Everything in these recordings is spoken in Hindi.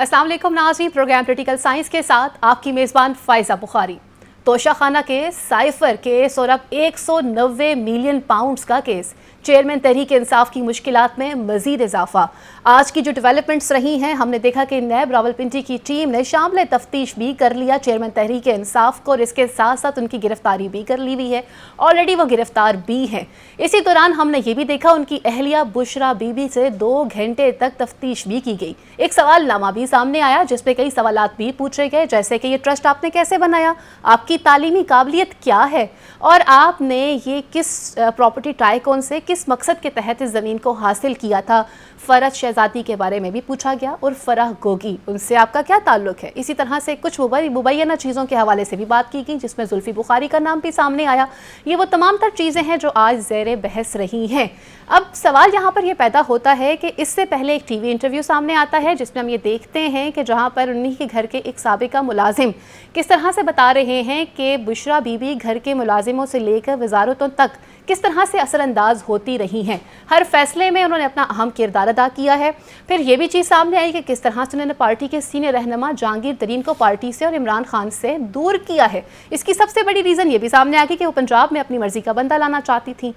अस्सलाम वालेकुम नाज़रीन, प्रोग्राम क्रिटिकल साइंस के साथ आपकी मेज़बान Faiza Bukhari. Toshakhana case, cipher case और अब 190 मिलियन पाउंड्स का केस, चेयरमैन तहरीक इंसाफ की मुश्किलात में मजीद इजाफा। आज की जो डेवलपमेंट्स रही हैं, हमने देखा कि नैब रावलपिंडी की टीम ने शामिल तफ्तीश भी कर लिया चेयरमैन तहरीक इंसाफ को और इसके साथ साथ उनकी गिरफ्तारी भी कर ली हुई है। ऑलरेडी वो गिरफ्तार भी हैं। इसी दौरान हमने ये भी देखा उनकी अहलिया बुशरा बीबी से 2 घंटे तक तफ्तीश भी की गई। एक सवालनामा भी सामने आया जिसपे कई सवालात भी पूछे गए, जैसे कि ये ट्रस्ट आपने कैसे बनाया, आपकी तालीमी काबिलियत क्या है और आपने ये किस प्रॉपर्टी टाइकून से किस मकसद के तहत इस ज़मीन को हासिल किया था। फरहत शहजादी के बारे में भी पूछा गया और फराह गोगी, उनसे आपका क्या ताल्लुक है। इसी तरह से कुछ मुबैना चीज़ों के हवाले से भी बात की गई, जिसमें जुल्फी बुखारी का नाम भी सामने आया। ये वो तमाम तर चीज़ें हैं जो आज ज़ेर बहस रही हैं। अब सवाल यहाँ पर यह पैदा होता है कि इससे पहले एक टीवी इंटरव्यू सामने आता है जिसमें हम ये देखते हैं कि जहाँ पर उन्हीं के घर के एक साबिका मुलाजिम किस तरह से बता रहे हैं कि बुशरा बीबी घर के मुलाजिमों से लेकर वजारतों तक किस तरह से असरअंदाज होती रही हैं। हर फैसले में उन्होंने अपना अहम किरदार अदा किया है। फिर ये भी चीज़ सामने आई कि किस तरह से उन्होंने पार्टी के सीनियर रहनुमा जहांगीर तरीन को पार्टी से और इमरान खान से दूर किया है। इसकी सबसे बड़ी रीज़न ये भी सामने आ गई कि वो पंजाब में अपनी मर्जी का बंदा लाना चाहती थी।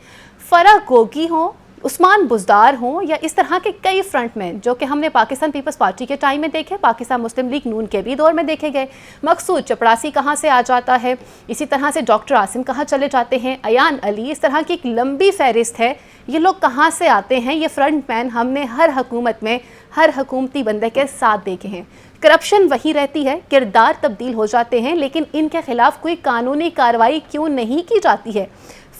फराह गोगी हों, उस्मान बुज़दार हों या इस तरह के कई फ्रंटमैन जो कि हमने पाकिस्तान पीपल्स पार्टी के टाइम में देखे, पाकिस्तान मुस्लिम लीग नून के भी दौर में देखे गए। मकसूद चपड़ासी कहाँ से आ जाता है, इसी तरह से डॉक्टर आसिम कहाँ चले जाते हैं, अयान अली, इस तरह की एक लंबी फहरिस्त है। ये लोग कहाँ से आते हैं, ये फ्रंटमैन हमने हर हुकूमत में हर हुकूमती बंदे के साथ देखे हैं। करप्शन वही रहती है, किरदार तब्दील हो जाते हैं, लेकिन इनके खिलाफ कोई कानूनी कार्रवाई क्यों नहीं की जाती है।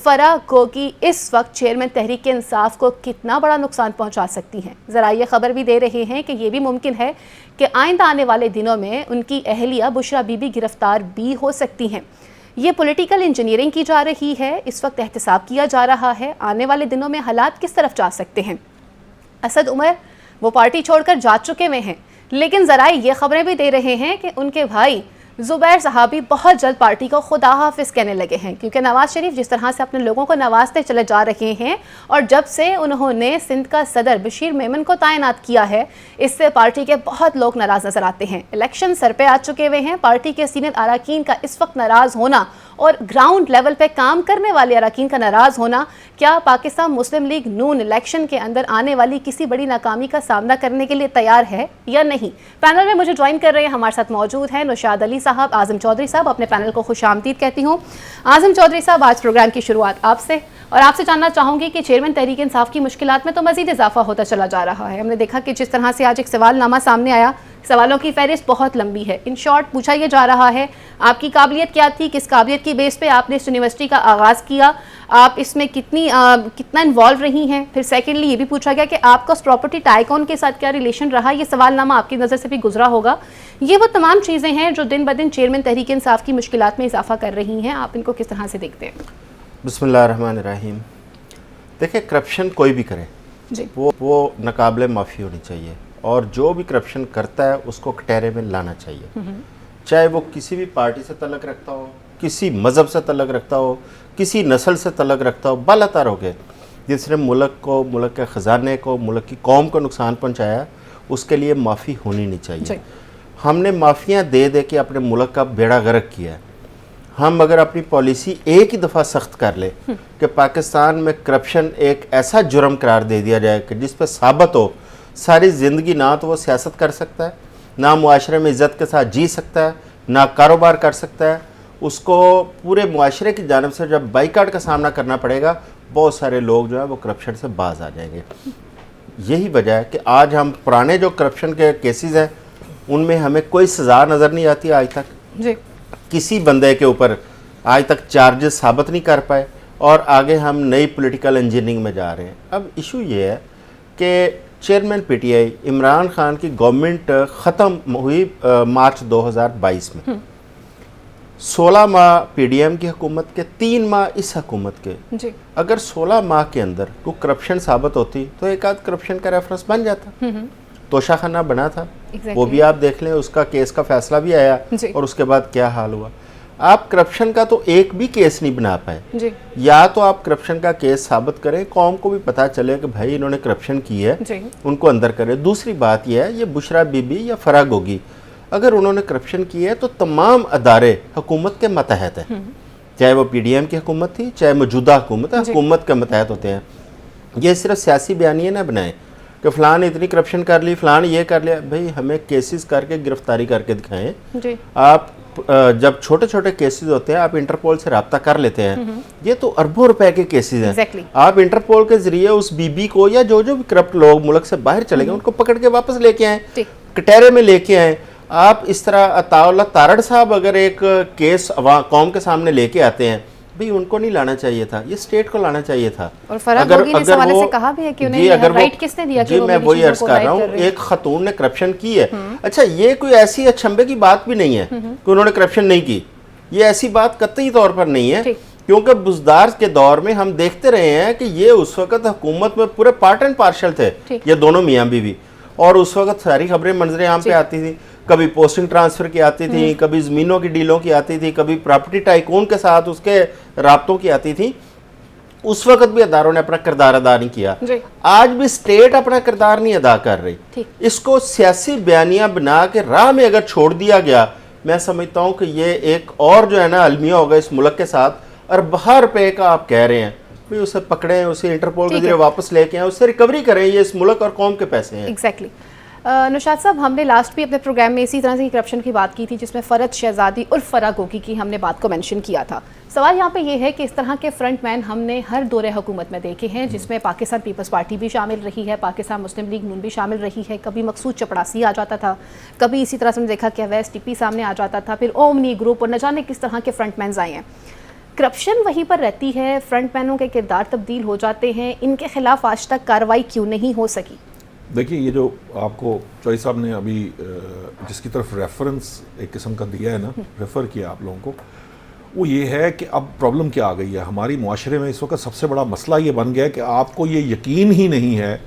फराह गोगी इस वक्त चेयरमैन तहरीक इंसाफ को कितना बड़ा नुकसान पहुंचा सकती हैं। ज़रा ये खबर भी दे रहे हैं कि ये भी मुमकिन है कि आइंदा आने वाले दिनों में उनकी अहलिया बुशरा बीबी गिरफ्तार भी हो सकती हैं। ये पॉलिटिकल इंजीनियरिंग की जा रही है, इस वक्त एहतसाब किया जा रहा है। आने वाले दिनों में हालात किस तरफ जा सकते हैं। असद उमर वो पार्टी छोड़कर जा चुके हुए हैं, लेकिन ज़रा ये खबरें भी दे रहे हैं कि उनके भाई ज़ुबैर साहबी बहुत जल्द पार्टी को खुदा हाफिज़ कहने लगे हैं, क्योंकि नवाज़ शरीफ जिस तरह से अपने लोगों को नवाजते चले जा रहे हैं और जब से उन्होंने सिंध का सदर बशीर मेमन को तैनात किया है, इससे पार्टी के बहुत लोग नाराज़ नज़र आते हैं। इलेक्शन सर पे आ चुके हुए हैं। पार्टी के सीनियर अरकान का इस वक्त नाराज़ होना और ग्राउंड लेवल पे काम करने वाले अरकान का नाराज़ होना, क्या पाकिस्तान मुस्लिम लीग नून इलेक्शन के अंदर आने वाली किसी बड़ी नाकामी का सामना करने के लिए तैयार है या नहीं। पैनल में मुझे ज्वाइन कर रहे हैं, हमारे साथ मौजूद हैं नौशाद अली साहब, आज़म चौधरी साहब। अपने पैनल को खुशामदीद कहती हूँ। आज़म चौधरी साहब, आज प्रोग्राम की शुरुआत आपसे और आपसे जानना चाहूँगी कि चेयरमैन तहरीक इंसाफ की मुश्किलात में तो मज़ीद इजाफा होता चला जा रहा है। हमने देखा कि जिस तरह से आज एक सवालनामा सामने आया, सवालों की फहरिस्त बहुत लंबी है। इन शॉर्ट पूछा यह जा रहा है, आपकी काबिलियत क्या थी, किस काबिलियत की बेस पे आपने इस यूनिवर्सिटी का आगाज़ किया, आप इसमें कितना इन्वॉल्व रही हैं। फिर सेकेंडली ये भी पूछा गया कि आपका उस प्रॉपर्टी टाइकून के साथ क्या रिलेशन रहा। ये सवालनामा आपकी नज़र से भी गुजरा होगा। ये वो तमाम चीज़ें हैं जो दिन ब दिन चेयरमैन तहरीक इंसाफ की मुश्किलात में इजाफा कर रही हैं। आप इनको किस तरह से देखते हैं। बिस्मिल्लाहिर्रहमानिर्रहीम। देखिए, करप्शन कोई भी करे जी, वो नाकाबिले माफ़ी होनी चाहिए और जो भी करप्शन करता है उसको कटहरे में लाना चाहिए, चाहे वो किसी भी पार्टी से तल्लक रखता हो, किसी मज़हब से तल्लक रखता हो, किसी नस्ल से तल्लक रखता हो। बालातर हो गए जिसने मुल्क को, मुल्क के ख़जाने को, मुल्क की कौम को नुकसान पहुँचाया, उसके लिए माफ़ी होनी नहीं चाहिए। हमने माफ़ियाँ दे दे के अपने मुल्क का बेड़ा गर्क किया है। हम अगर अपनी पॉलिसी एक ही दफ़ा सख्त कर ले कि पाकिस्तान में करप्शन एक ऐसा जुर्म करार दे दिया जाए कि जिस पर साबित हो सारी ज़िंदगी ना तो वो सियासत कर सकता है, ना मुआशरे में इज़्ज़त के साथ जी सकता है, ना कारोबार कर सकता है, उसको पूरे मुआशरे की जानिब से जब बाइकाट का सामना करना पड़ेगा, बहुत सारे लोग जो है वो करप्शन से बाज आ जाएंगे। यही वजह है कि आज हम पुराने जो करप्शन के केसेस हैं उनमें हमें कोई सज़ा नज़र नहीं आती आज तक जी। किसी बंदे के ऊपर आज तक चार्जेस साबित नहीं कर पाए और आगे हम नई पॉलिटिकल इंजीनियरिंग में जा रहे हैं। अब इशू ये है कि चेयरमैन पीटीआई इमरान खान की गवर्नमेंट ख़त्म हुई मार्च 2022 में। 16 माह पीडीएम की हुकूमत के, 3 माह इस हुकूमत के जी। अगर 16 माह के अंदर कोई करप्शन साबित होती तो एक आध करप्शन का रेफरेंस बन जाता। तोशाखाना बना था, वो भी आप देख लें, उसका केस का फैसला भी आया और उसके बाद क्या हाल हुआ। आप करप्शन का तो एक भी केस नहीं बना पाए जी। या तो आप करप्शन का केस साबित करें, कौम को भी पता चले कि भाई इन्होंने करप्शन की है जी। उनको अंदर करें। दूसरी बात यह है, ये बुशरा बीबी या फराह गोगी अगर उन्होंने करप्शन की है तो तमाम अदारे हुकूमत के मतहत है, चाहे वो PDM की हुकूमत थी चाहे मौजूदा हुकूमत है, हुकूमत के मतहत होते हैं। ये सिर्फ सियासी बयानिए ना बनाए कि फ़लान इतनी करप्शन कर ली, फ़लान ये कर लिया। भाई हमें केसेस करके गिरफ्तारी करके दिखाएं जी। आप जब छोटे छोटे केसेस होते हैं आप इंटरपोल से रब्ता कर लेते हैं, ये तो अरबों रुपए के केसेस हैं। Exactly. आप इंटरपोल के जरिए उस बीबी को या जो जो भी करप्ट लोग मुल्क से बाहर चले गए उनको पकड़ के वापस लेके आए, कटहरे में लेके आए। आप इस तरह अताउल्लाह तारड़ साहब अगर एक केस कौम के सामने लेके आते हैं, भाई उनको नहीं लाना चाहिए था, ये स्टेट को लाना चाहिए था। और फराह गोगी ने इस हवाले से कहा भी है कि उन्हें राइट किसने दिया कि जी मैं वही अर्ज कर रहा हूँ, एक खतून ने करप्शन की है। अच्छा, ये कोई ऐसी अचंभे की बात भी नहीं है कि उन्होंने करप्शन नहीं की, ये ऐसी बात कतई तौर पर नहीं है, क्योंकि बुजदार के दौर में हम देखते रहे हैं कि ये उस वक्त हुकूमत में पूरे पार्ट एंड पार्शल थे, ये दोनों मियाँ बीवी। और उस वक्त सारी खबरें मंजरे आम पे आती थी, कभी पोस्टिंग ट्रांसफर की आती थी, कभी ज़मीनों की डीलों की आती थी, कभी प्रॉपर्टी टाइकून के साथ उसके राब्तों की आती थी। उस वक्त भी अदारों ने अपना किरदार अदा नहीं किया। आज भी स्टेट अपना किरदार नहीं अदा कर रही। इसको सियासी बयानियां बना के राह में अगर छोड़ दिया गया, मैं समझता हूँ कि ये एक और जो है ना अलमिया होगा इस मुल्क के साथ। अरबा रुपए का आप कह रहे हैं, भाई उसे पकड़ें, उसे इंटरपोल के जरिए वापस लेके आए, उससे रिकवरी करें, ये इस मुल्क और कौम के पैसे हैं। एग्जैक्टली। नुशाद साहब, हमने लास्ट भी अपने प्रोग्राम में इसी तरह से करप्शन की बात की थी, जिसमें फ़रद शहजादी और फराह गोगी की हमने बात को मेंशन किया था। सवाल यहाँ पे ये है कि इस तरह के फ्रंटमैन हमने हर दौरे हुकूमत में देखे हैं, जिसमें पाकिस्तान पीपल्स पार्टी भी शामिल रही है, पाकिस्तान मुस्लिम लीग नून भी शामिल रही है, कभी मकसूद चपड़ासी आ जाता था, कभी इसी तरह से हमने देखा कि अवैस टिप्पी सामने आ जाता था, फिर ओमनी ग्रुप और न जाने किस तरह के फ्रंटमैन आए हैं। करप्शन वहीं पर रहती है, फ्रंटमैनों के किरदार तब्दील हो जाते हैं, इनके खिलाफ आज तक कार्रवाई क्यों नहीं हो सकी? देखिए, ये जो आपको चौधरी साहब ने अभी जिसकी तरफ रेफरेंस एक किस्म का दिया है ना, रेफ़र किया आप लोगों को, वो ये है कि अब प्रॉब्लम क्या आ गई है हमारी मुआशरे में। इस वक्त सबसे बड़ा मसला ये बन गया है कि आपको ये यकीन ही नहीं है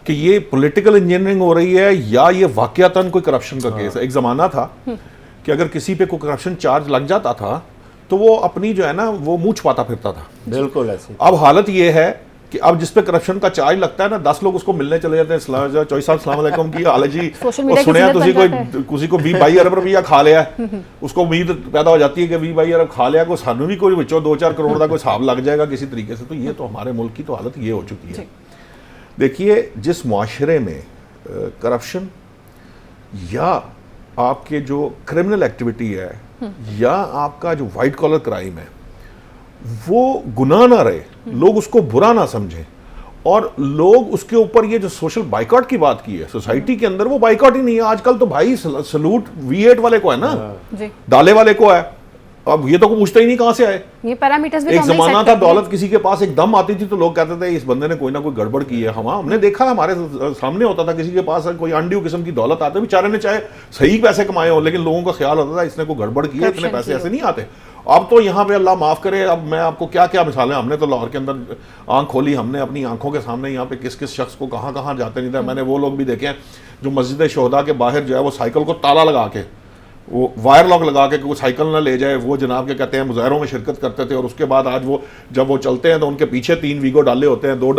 कि ये पॉलिटिकल इंजीनियरिंग हो रही है या ये वाकयातन कोई करप्शन का केस है। एक ज़माना था कि अगर किसी पे कोई करप्शन चार्ज लग जाता था तो वो अपनी जो है ना वो मुँह छुपाता फिरता था। बिल्कुल ऐसे। अब हालत ये है कि अब जिस पे करप्शन का चार्ज लगता है ना, 10 लोग उसको मिलने चले जाते हैं। चौधरी साहब अस्सलाम वालेकुम की हाल है जी, और सुने किसी को 20-22 अरब रुपया खा लिया, उसको उम्मीद पैदा हो जाती है कि 20-22 अरब खा लिया, कोई सानू भी कोई बच्चों 2-4 करोड़ का कोई हिसाब लग जाएगा किसी तरीके से। तो ये तो हमारे मुल्क की तो हालत ये हो चुकी है। देखिए, जिस मुआशरे में करप्शन या आपके जो क्रिमिनल एक्टिविटी है या आपका जो वाइट कॉलर क्राइम है वो गुनाह ना रहे, लोग उसको बुरा ना समझें, और लोग उसके ऊपर ये जो सोशल बाइकआउट की बात की है सोसाइटी के अंदर, वो बाइकआउट ही नहीं है आजकल। तो भाई सलूट V8 वाले को है ना, डाले वाले को है। अब ये तो कोई पूछता ही नहीं कहां से आए। ये पैरामीटर्स भी एक जमाना था दौलत किसी के पास एकदम आती थी तो लोग कहते थे इस बंदे ने कोई ना कोई गड़बड़ की है। हमने देखा, हमारे सामने होता था किसी के पास कोई अनड्यू किस्म की दौलत आती, बेचारे ने चाहे सही पैसे कमाए हो, लेकिन लोगों का ख्याल होता था इसने कोई गड़बड़ की है, इतने पैसे ऐसे नहीं आते। अब तो यहाँ पे अल्लाह माफ़ करे, अब मैं आपको क्या क्या मिसालें, हमने तो लाहौर के अंदर आंख खोली, हमने अपनी आंखों के सामने यहाँ पे किस किस शख्स को कहाँ कहाँ जाते नहीं था। मैंने वो लोग भी देखे हैं जो मस्जिद शोहदा के बाहर जो है वो साइकिल को ताला लगा के, वो वायर लॉक लगा के कोई साइकिल ना ले जाए, वो जनाब के कहते हैं मुजाहरों में शिरकत करते थे। और उसके बाद आज वो जब वो चलते हैं तो उनके पीछे 3 वीगो डाले होते हैं, 2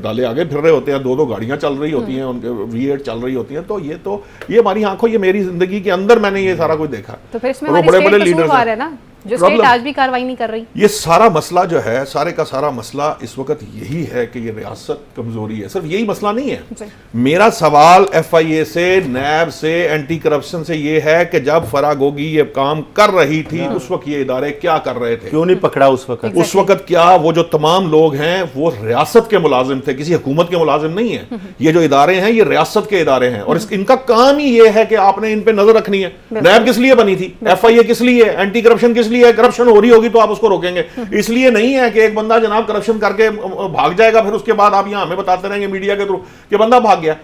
डाले आगे फिर रहे होते हैं, 2 गाड़ियाँ चल रही होती हैं, उनके V8 चल रही होती हैं। तो ये हमारी आंखों, ये मेरी जिंदगी के अंदर मैंने ये सारा कुछ देखा। तो फिर इसमें बड़े बड़े लीडर्स है ना, जो स्टेट आज भी कार्रवाई नहीं कर रही। ये सारा मसला जो है, सारे का सारा मसला इस वक्त यही है कि ये रियासत कमजोरी है। सिर्फ यही मसला नहीं है। मेरा सवाल FIA से, नैब से, एंटी करप्शन से ये है कि जब फराह गोगी ये काम कर रही थी उस वक्त ये इदारे क्या कर रहे थे, क्यों नहीं पकड़ा उस वक्त? उस वक्त क्या वो जो तमाम लोग हैं वो रियासत के मुलाजिम थे, किसी हुकूमत के मुलाजिम नहीं है। ये जो इदारे हैं ये रियासत के इदारे हैं और इनका काम ही ये है कि आपने इन पे नजर रखनी है। नैब किस लिए बनी थी? FIA किस लिए? एंटी करप्शन किस लिए? करप्शन हो रही होगी तो आप उसको रोकेंगे। इसलिए नहीं है कि एक बंदा जनाब करप्शन करके भाग जाएगा, फिर उसके बाद आप यहां हमें बताते रहेंगे मीडिया के थ्रू कि बंदा भाग गया।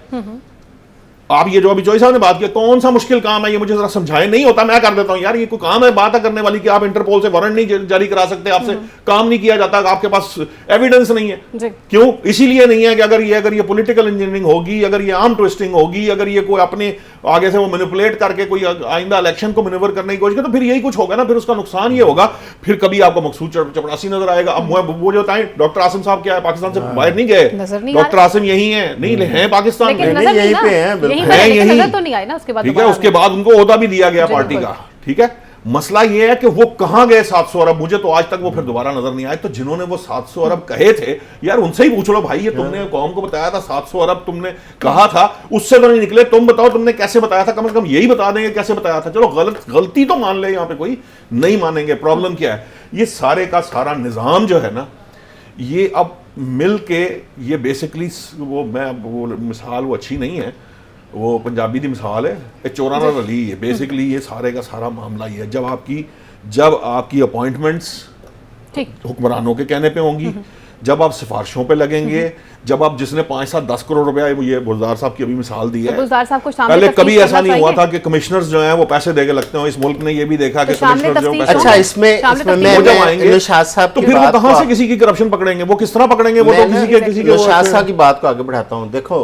आप ये जो अभी चौधरी साहब ने बात किया, कौन सा मुश्किल काम है ये, मुझे जरा समझाए। नहीं होता मैं कर देता हूं यार, ये कोई काम है बात करने वाली कि आप इंटरपोल से वारंट नहीं जारी करा सकते, आपसे काम नहीं किया जाता, आपके पास एविडेंस नहीं है। क्यों? इसीलिए नहीं है कि अगर ये पॉलिटिकल इंजीनियरिंग होगी, अगर ये आर्म ट्विस्टिंग होगी, अगर ये कोई अपने आगे से वो मैनिपुलेट करके कोई आइंदा इलेक्शन को मैन्यूवर करने की कोशिश करे, तो फिर यही कुछ होगा ना। फिर उसका नुकसान ये होगा, फिर कभी आपको मकसूद चपड़ासी नजर आएगा। अब वो जो बताएं डॉक्टर आसिम साहब क्या है, पाकिस्तान से बाहर नहीं गए, डॉक्टर आसिम यही है, नहीं है पाकिस्तान में, यहीं पे है, यही तो नहीं आए ना उसके बाद। ठीक है, उसके बाद उनको ओहदा भी दिया गया पार्टी का। ठीक है, मसला ये है कि वो कहां गए 700 अरब, मुझे तो आज तक वो फिर दोबारा नजर नहीं आए। तो जिन्होंने वो 700 अरब कहे थे यार, उनसे ही पूछ लो भाई, ये तुमने कौम को बताया था 700 अरब तुमने कहा था, उससे तो नहीं निकले, तुम बताओ तुमने कैसे बताया था, कम से कम यही बता देंगे कैसे बताया था। चलो गलती तो मान ले, यहाँ पे कोई नहीं मानेंगे। प्रॉब्लम क्या है, ये सारे का सारा निजाम जो है ना, ये अब मिल के ये बेसिकली वो मिसाल वो अच्छी नहीं है, वो पंजाबी की मिसाल है, चोराना रली है। बेसिकली ये सारे का सारा मामला ये है, जब आपकी अपॉइंटमेंट्स हुक्मरानों के कहने पे होंगी, जब आप सिफारिशों पे लगेंगे, जब आप जिसने 5-7-10 करोड़ रुपया, ये गुलजार साहब की अभी मिसाल दी है, पहले कभी ऐसा नहीं हुआ था कि कमिश्नर्स जो हैं वो पैसे देके लगते हो। इस मुल्क ने ये भी देखा कि कमिश्नर जो पैसे, अच्छा इसमें जब आएंगे तो फिर वो कहां से किसी की करप्शन पकड़ेंगे, वो किस तरह पकड़ेंगे, वो तो किसी के शाह साहब की बात को आगे बढ़ाता हूँ। देखो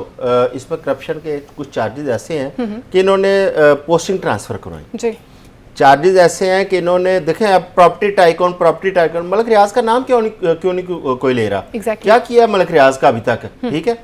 इसमें करप्शन के कुछ चार्जेस ऐसे हैं कि इन्होंने पोस्टिंग ट्रांसफर करवाई, चार्जेस ऐसे हैं कि इन्होंने देखें, अब प्रॉपर्टी टाइकॉन मलक रियाज का नाम क्यों नहीं कोई ले रहा, क्या किया मलक रियाज का अभी तक, ठीक है।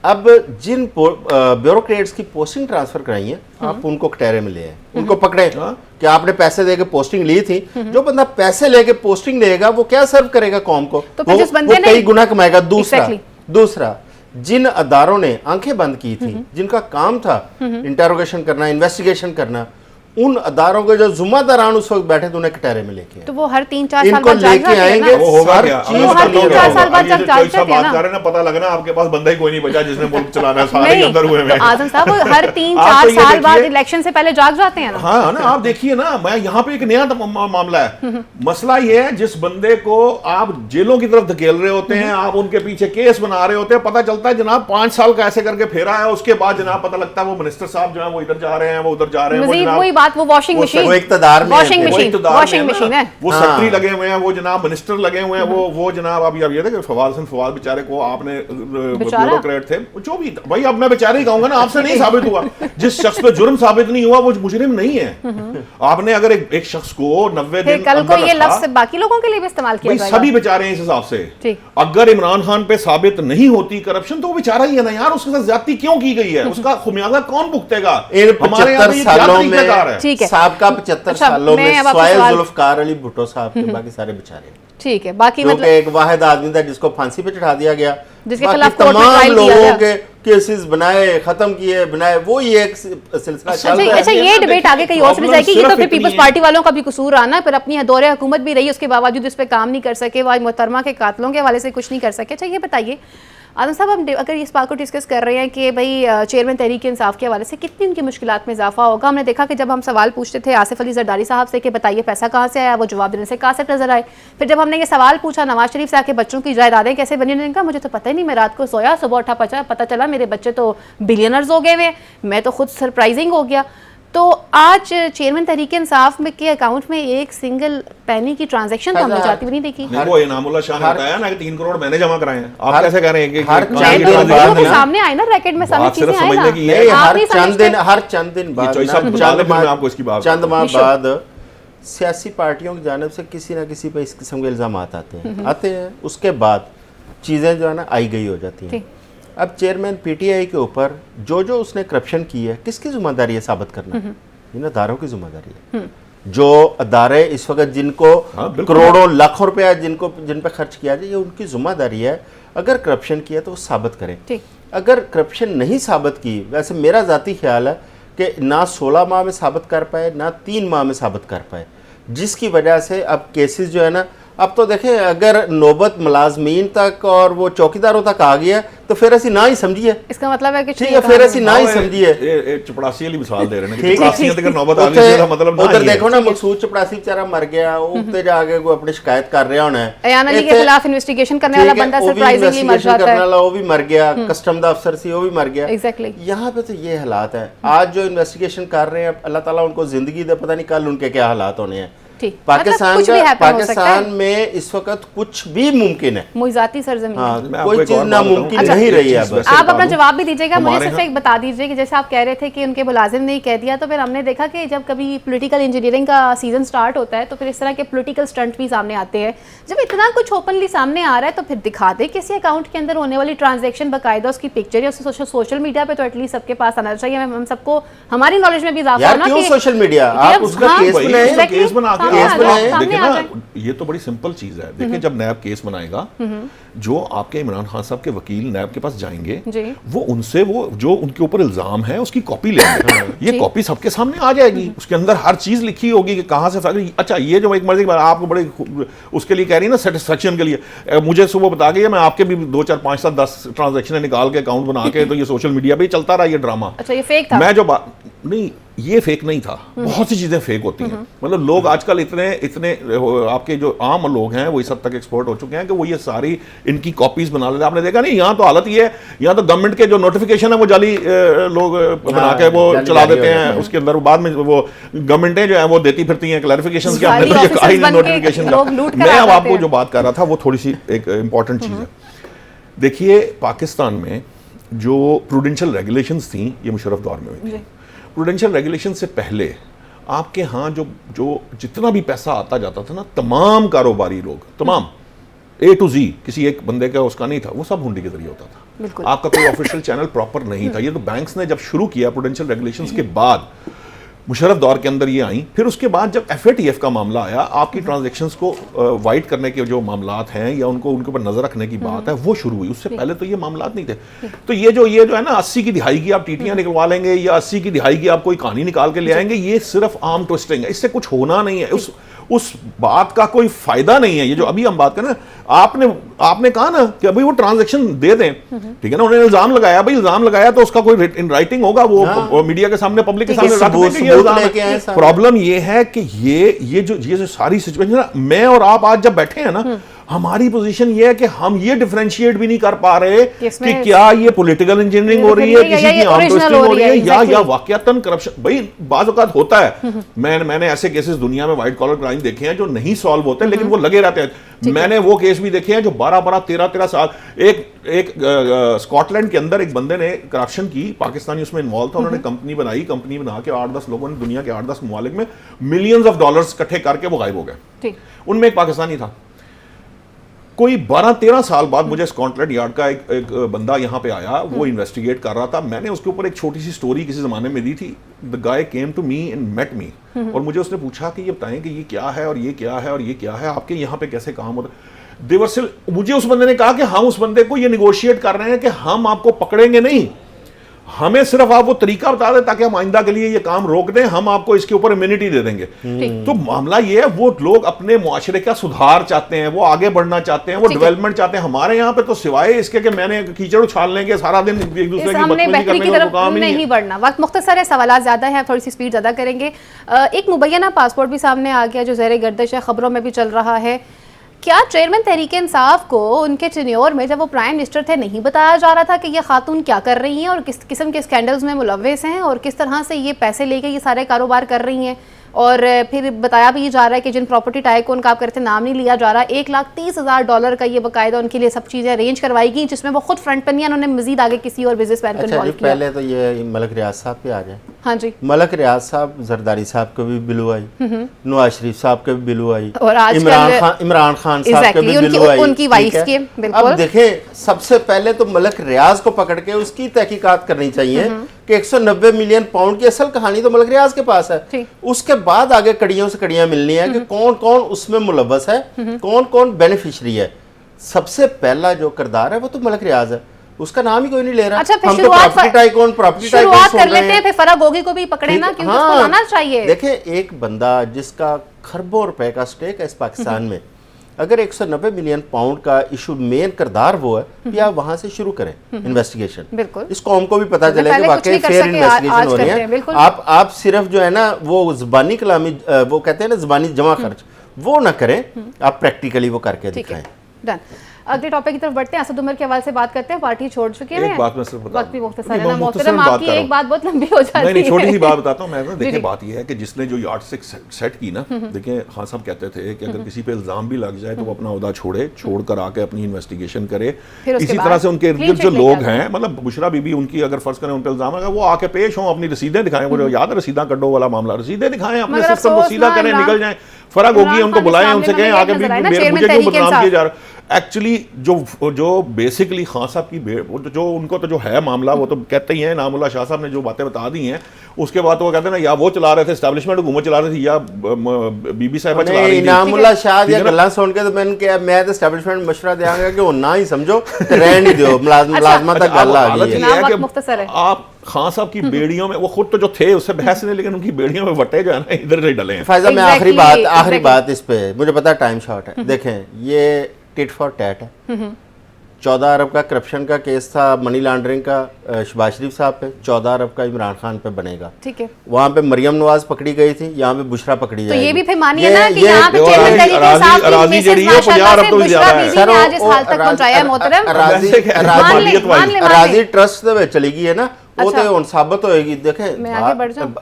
अब जिन ब्यूरोक्रेट्स की पोस्टिंग ट्रांसफर कराई है, आप उनको कटहरे में ले आए, उनको पकड़े कि आपने पैसे देके पोस्टिंग ली थी। जो बंदा पैसे लेके पोस्टिंग लेगा वो क्या सर्व करेगा कौम को, वो कई गुना कमाएगा। दूसरा जिन अदारों ने आंखें बंद की थी, जिनका काम था इंटरोगेशन करना, इन्वेस्टिगेशन करना, उन अदारों के जो जुम्मेदारान उस वक्त बैठे थे उन्हें कटहरे में लेके, तो वो हर 3-4 साल बाद लेके आएंगे। वो होगा क्या, हर 3-4 साल बाद जब जांच करते हैं ना, बात कर रहे हैं, पता लगना आपके पास बंदा ही कोई नहीं बचा जिसने मुल्क चलाना है, सारे अंदर हुए हैं। आजम साहब वो हर 3-4 साल बाद इलेक्शन से पहले जाग जाते हैं ना। हाँ ना, आप देखिए ना, मैं यहाँ पे एक नया मामला है। मसला ये है, जिस बंदे को आप जेलों की तरफ धकेल रहे होते हैं, आप उनके पीछे केस बना रहे होते हैं, पता चलता है जनाब 5 साल का ऐसे करके फेरा है, उसके बाद जनाब पता लगता है वो मिनिस्टर साहब जो है वो इधर जा रहे हैं, वो उधर जा रहे हैं। वही बात, वो वॉशिंग मशीन, वो इक़्तिदार में वॉशिंग मशीन है, वो सेक्रेटरी लगे हुए हैं, वो जनाब मिनिस्टर लगे हुए हैं, वो जनाब अब ये देखे फवाद बेचारे को आपने ब्यूरोक्रेट थे, जो भी भाई, अब मैं बेचारे ही कहूंगा ना, आपसे नहीं साबित हुआ, जिस शख्स पे जुर्म साबित नहीं हुआ वो मुजरिम नहीं है। आपने अगर एक शख्स को 90 दिन कल को ये लफ्ज़ बाकी लोगों के लिए भी इस्तेमाल किया जाएगा, सभी बेचारे हैं इस हिसाब से। अगर इमरान खान पे साबित नहीं होती करप्शन तो वो बेचारा ही है ना यार, उसके साथ ज्यादती क्यों की गई है, उसका खुमियाजा कौन भुगतेगा। हमारे यहाँ पे क्या तरीका है, ठीक है, साहब 75 सालों में स्वायल जुल्फकार अली भुट्टो साहब के बाकी सारे बेचारे, ठीक है, बाकी मतलब एक वाहिद आदमी था जिसको फांसी पे चढ़ा दिया गया, जिसके खिलाफ तमाम लोगों के केसेस बनाए, खत्म किए, बनाए, वो ये एक सिलसिला चल रहा है। अच्छा, ये डिबेट आगे कहीं और चली जाएगी, ये तो फिर पीपल्स पार्टी वालों का भी कसूर आना है, पर अपनी दौरे हुकूमत भी रही, उसके बावजूद इस पे काम नहीं कर सके, वो आज मोहतरमा के कातलों के हवाले से कुछ नहीं कर सके। अच्छा ये बताइए आदम साहब, हम अगर इस बात को डिस्कस कर रहे हैं कि भाई चेयरमैन तहरीक इंसाफ के हवाले से कितनी उनकी मुश्किलात में इजाफा होगा, हमने देखा कि जब हम सवाल पूछते थे आसिफ अली जरदारी साहब से कि बताइए पैसा कहाँ से आया, वो जवाब देने से कासिफ नजर आए। फिर जब हमने ये सवाल पूछा नवाज शरीफ से आके बच्चों की जायदादें कैसे बनी, उन्होंने कहा मुझे तो पता ही नहीं, मैं रात को सोया, सुबह उठा पता चला मेरे बच्चे तो बिलियनर्स हो गए हुए, मैं तो खुद सरप्राइजिंग हो गया। तो आज चेयरमैन तहरीक इंसाफ में के अकाउंट में एक सिंगल पैनी की ट्रांजैक्शन तो हमने जाती भी नहीं देखी। वो इनामुल्लाह शाह ने बताया ना कि 3 करोड़ मैंने जमा कराए हैं, आप कैसे कह रहे हैं कि सामने आए ना रैकेट में सारी चीजें आई ना, हर चंद दिन बाद चंद माह बाद सियासी पार्टियों की जानिब से किसी ना किसी पे इस किस्म के इल्जाम आते हैं, उसके बाद चीजें जो है ना आई गई हो जाती हैं। अब चेयरमैन पीटीआई के ऊपर जो उसने करप्शन की है, किसकी जिम्मेदारी है साबित करना? इन अदारों की जिम्मेदारी है। जो अदारे इस वक्त जिनको करोड़ों लाखों रुपया जिन पे खर्च किया जाए, ये उनकी जिम्मेदारी है। अगर करप्शन किया तो वो साबित करें। अगर करप्शन नहीं साबित की, वैसे मेरा ज़ाती ख्याल है कि ना 16 माह में साबित कर पाए, ना 3 माह में साबित कर पाए, जिसकी वजह से अब केसेस जो है ना अब तो देखें अगर नौबत मुलाजमीन तक और वो चौकीदारों तक आ गया तो फिर ऐसी ना ही समझिए, इसका मतलब है कि ठीक है फिर ऐसी ना ही समझिए। चपड़ासी वाली मिसाल दे रहे हैं कि चपड़ासी तक नौबत आ गई इसका मतलब उधर देखो ना मकसूद चपड़ासी बेचारा मर गया, ऊपर जाके कोई अपनी शिकायत कर रहा होना है, अयान अली के खिलाफ इन्वेस्टिगेशन करने वाला बंदा सरप्राइजिंगली मर जाता है, वो भी मर गया, कस्टम दा अफसर सी वो भी मर गया। एग्जैक्टली यहाँ पे तो ये हालात है। आज जो इन्वेस्टिगेशन कर रहे हैं अल्लाह ताला उनको जिंदगी दे, पता नहीं कल उनके क्या हालात होने हैं। पाकिस्तान में इस वक्त कुछ भी मुमकिन है, मुइज़ाती सरजमीन, कोई चीज नामुमकिन नहीं रही है। आप अपना जवाब भी दीजिएगा, मुझे सिर्फ एक बता दीजिए कि जैसे आप कह रहे थे कि उनके मुलाजिम ने कह दिया, तो फिर हमने देखा कि जब कभी पॉलिटिकल इंजीनियरिंग का सीजन स्टार्ट होता है तो फिर इस तरह के पॉलिटिकल स्टंट भी सामने आते हैं। जब इतना कुछ ओपनली सामने आ रहा है तो फिर दिखा दे किसी अकाउंट के अंदर होने वाली ट्रांजेक्शन, बाकायदा उसकी पिक्चर या सोशल मीडिया पे तो एटलीस्ट सबके पास आना चाहिए। हम सबको हमारी नॉलेज में भी इजाफा होना कि सोशल मीडिया आप उसका केस बनाए। देखिए ना, ये तो बड़ी सिंपल चीज है। देखिए जब नैब केस बनाएगा, जो आपके इमरान खान साहब के वकील नैब के पास जाएंगे, वो उनसे वो जो उनके ऊपर इल्जाम है उसकी कॉपी लेंगे। ये कॉपी सबके सामने आ जाएगी, उसके अंदर हर चीज लिखी होगी कि कहां से। अच्छा ये जो एक मर्जी की बात आपको बड़े उसके लिए कह रही है ना, सेटिस्फेक्शन के लिए मुझे सुबह बता गई, मैं आपके भी 2 4 5 7 10 ट्रांजेक्शन निकाल के अकाउंट बना के, तो ये सोशल मीडिया पे चलता रहा ये ड्रामा। अच्छा ये फेक था? मैं जो बात नहीं, ये फेक नहीं था। बहुत सी चीजें फेक होती हैं। मतलब लोग आजकल इतने आपके जो आम लोग हैं वो इस हद तक एक्सपर्ट हो चुके हैं कि वो ये सारी इनकी कॉपीज बना लेते हैं। आपने देखा नहीं, यहाँ तो हालत ये है, यहाँ तो गवर्नमेंट के जो नोटिफिकेशन है वो जाली लोग बना के वो चला देते हैं, उसके अंदर बाद में वो गवर्नमेंटें जो है वो देती फिरती हैं क्लैरिफिकेशन के अंदर नोटिफिकेशन का। मैं अब आपको जो बात कर रहा था वो थोड़ी सी एक इंपॉर्टेंट चीज है। देखिए पाकिस्तान में जो प्रूडेंशियल रेगुलेशंस थी ये मुशर्रफ दौर में हुई थी। प्रूडेंशियल रेगुलेशन से पहले आपके यहाँ जो जितना भी पैसा आता जाता था ना, तमाम कारोबारी लोग, तमाम A to Z, किसी एक बंदे का उसका नहीं था, वो सब हुंडी के जरिए होता था। आपका कोई ऑफिशियल चैनल प्रॉपर नहीं था। ये तो बैंक्स ने जब शुरू किया प्रूडेंशियल रेगुलेशंस के बाद, मुशर्रफ दौर के अंदर ये आई। फिर उसके बाद जब FATF का मामला आया, आपकी ट्रांजैक्शंस को वाइट करने के जो मामलात हैं या उनके ऊपर नजर रखने की बात है, वो शुरू हुई। उससे पहले तो ये मामलात नहीं थे। तो ये जो है ना 80 की दिहाई की आप टीटियां निकलवा लेंगे या 80 की दिहाई की आप कोई कहानी निकाल के ले आएंगे, ये सिर्फ आर्म ट्विस्टिंग है, इससे कुछ होना नहीं है। उस बात का कोई फायदा नहीं है। ये जो अभी हम बात करें ना, आपने कहा ना कि अभी वो ट्रांजैक्शन दे दें, ठीक है ना, उन्होंने इल्जाम लगाया, भाई इल्जाम लगाया तो उसका कोई इन राइटिंग होगा, वो मीडिया के सामने पब्लिक के सामने रख देंगे। प्रॉब्लम ये है कि ये जो सारी सिचुएशन है, मैं और आप आज जब बैठे हैं ना, हमारी पोजीशन ये है कि हम ये डिफरेंशिएट भी नहीं कर पा रहे कि क्या ये पॉलिटिकल इंजीनियरिंग हो रही है, किसी की आर्म ट्विस्टिंग हो रही है, या वाकयातन करप्शन। भाई बाज़ औक़ात होता है, मैंने ऐसे केसेस दुनिया में व्हाइट कॉलर क्राइम देखे हैं जो नहीं सॉल्व होते लेकिन वो लगे रहते हैं। मैंने वो केस भी देखे हैं जो 12 13 साल। एक स्कॉटलैंड के अंदर एक बंदे ने करप्शन की, पाकिस्तानी उसमें इन्वॉल्व था, उन्होंने कंपनी बनाई, कंपनी बना के 8-10 लोगों ने दुनिया के 8-10 ममालिक में मिलियंस ऑफ डॉलर्स इकट्ठे करके वो गायब हो गए। उनमें एक पाकिस्तानी था। कोई 12-13 साल बाद मुझे स्कॉटलैंड यार्ड का एक बंदा यहाँ पे आया, वो इन्वेस्टिगेट कर रहा था। मैंने उसके ऊपर एक छोटी सी स्टोरी किसी ज़माने में दी थी। The guy came to me and met me, और मुझे उसने पूछा कि ये बताएं कि ये क्या है और ये क्या है और ये क्या है, आपके यहाँ पे कैसे काम होता है। देवर मुझे उस बंदे ने कहा कि हम उस बंदे को ये निगोशिएट कर रहे हैं कि हम आपको पकड़ेंगे नहीं, हमें सिर्फ आप वो तरीका बता दें ताकि हम आइंदा के लिए ये काम रोक दें, हम आपको इसके ऊपर इम्यूनिटी दे देंगे। तो मामला ये है, वो लोग अपने मुआशरे का सुधार चाहते हैं, वो आगे बढ़ना चाहते हैं, वो डेवलपमेंट चाहते हैं। हमारे यहाँ पे तो सिवाय इसके कि मैंने कीचड़ उछाल लेंगे सारा दिन एक दूसरे की बदतमीजी करने का काम नहीं बढ़ना। वक्त मुख्तसर है, सवाल ज्यादा है, थोड़ी सी स्पीड ज्यादा करेंगे। एक मुबैना पासपोर्ट भी सामने आ गया जो ज़ेर गर्दिश है, खबरों में भी चल रहा है। क्या चेयरमैन तहरीक इंसाफ को उनके टेन्योर में जब वो प्राइम मिनिस्टर थे नहीं बताया जा रहा था कि ये खातून क्या कर रही हैं और किस किस्म के स्कैंडल्स में मुलव्वस हैं और किस तरह से ये पैसे लेके ये सारे कारोबार कर रही हैं? और फिर बताया भी जा रहा है कि जिन प्रॉपर्टी टाइकून का आप करते नाम नहीं लिया जा रहा, $1,30,000 का ये बाकायदा उनके लिए सब चीज़ें अरेंज करवाई गई, जिसमें वो खुद फ्रंट पर नहीं, उन्होंने मजीद आगे किसी और बिजनेसमैन को इन्वॉल्व किया। पहले तो ये मलक रियाज साहब पे आ जाए। हाँ जी, मलक रियाज साहब, जरदारी साहब को भी बिलू आई, नवाज शरीफ साहब के भी बिलू आई, और आज इमरान खान साहब के भी बिलू आई, उनकी वाइफ के। अब देखें, सबसे पहले तो मलक रियाज को पकड़ के उसकी तहकीकात करनी चाहिए कि 190 मिलियन पाउंड की असल कहानी तो मलक रियाज के पास है। उसके बाद आगे कड़ियों से कड़ियां मिलनी है कि कौन कौन उसमें मुलव्वस है, कौन कौन बेनिफिशियरी है। सबसे पहला जो किरदार है वो तो मलक रियाज है, उसका नाम ही कोई नहीं ले रहा। अच्छा, फिर हम तो प्रॉपर्टी टाइकून कर लेते हैं, फिर फराग गोगी को भी पकड़े ना, क्योंकि उसको लाना चाहिए। देखें, एक बंदा जिसका खरबों रुपए का स्टेक है इस पाकिस्तान में, अगर 190 मिलियन पाउंड का इशू मेन किरदार वो है कि आप वहां से शुरू करें इन्वेस्टिगेशन। बिल्कुल, इस कौम को भी पता चले कि वाकई फेयर इन्वेस्टिगेशन हो रही है। आप सिर्फ जो है ना वो ज़बानी कलामी, वो कहते हैं ना ज़बानी जमा खर्च, वो ना करें, आप प्रैक्टिकली वो करके दिखाएं। डन। अगले टॉपिक की तरफ बढ़ते हैं। असद उमर के हवाले से बात करते हैं। पार्टी छोड़ चुके हैं। एक बात मैं सिर्फ बता वक्त भी मुख्तसर है ना मोहतरम, आपकी एक बात बहुत लंबी हो जाती है। नहीं, छोटी सी बात बताता हूँ मैं ना। देखिए बात यह है कि जिसने जो यार्डस्टिक सेट की ना, देखिए खान साहब कहते थे कि अगर किसी पे इल्जाम भी लग जाए तो वो अपना ओहदा छोड़कर आके अपनी इन्वेस्टिगेशन करे। इसी तरह से उनके इर्द गिर्द जो लोग हैं, मतलब बुशरा बीबी, उनकी अगर फर्ज करें उन पर इल्जाम है, वो आके पेश हों, अपनी रसीदें दिखाएं। वो याद है रसीदा कड्डो वाला मामला, रसीदें दिखाएं, अपने सिस्टम को सीधा करें, निकल जाए। फर्क होगी, उनको बुलाएं, उनसे कहें आके मुझे क्यों बदनाम किया जा रहा है। एक्चुअली जो बेसिकली खान साहब की जो उनको तो जो है मामला, वो तो कहते ही हैं, नामुल्ला शाह साहब ने जो बातें बता दी हैं, उसके बाद तो वो कहते हैं ना, या वो चला रहे थे एस्टैब्लिशमेंट, हुकूमत चला रही थी, या बीबी साहिबा चला रही थी। नामुल्ला शाह या गल्ला सुन के तो मैंने कहा मैं तो एस्टैब्लिशमेंट मशवरा देंगे कि वो ना ही समझो तो रहने दो, मुलाजमा तक गल आ गई है। आप खान साहब की बेड़ियों में, वो खुद तो जो थे उससे बहस नहीं, लेकिन उनकी बेड़ियों में वटे जो है ना इधर से डले हैं। फैजा मैं आखिरी बात इस पे, मुझे पता है टाइम शॉर्ट है। देखें ये टिट फॉर टैट है। 14 अरब का करप्शन का केस था, मनी लॉन्ड्रिंग का शहबाज शरीफ साहब पे, 14 अरब का इमरान खान पे बनेगा। ठीक है, वहाँ पे मरियम नवाज पकड़ी गई थी, यहाँ पे बुशरा पकड़ी जाएगी। तो ये भी फिर मानिए ना कि यहाँ पे चेयरमैन तरीके से आपकी केसेस माशाल्लाह से बुशरा बीवी ने आज इस हाल तक पहुंचाया है मोहतरम। राजी ट्रस्ट दे चली गई है ना, वो तो हुण साबित होएगी। देखें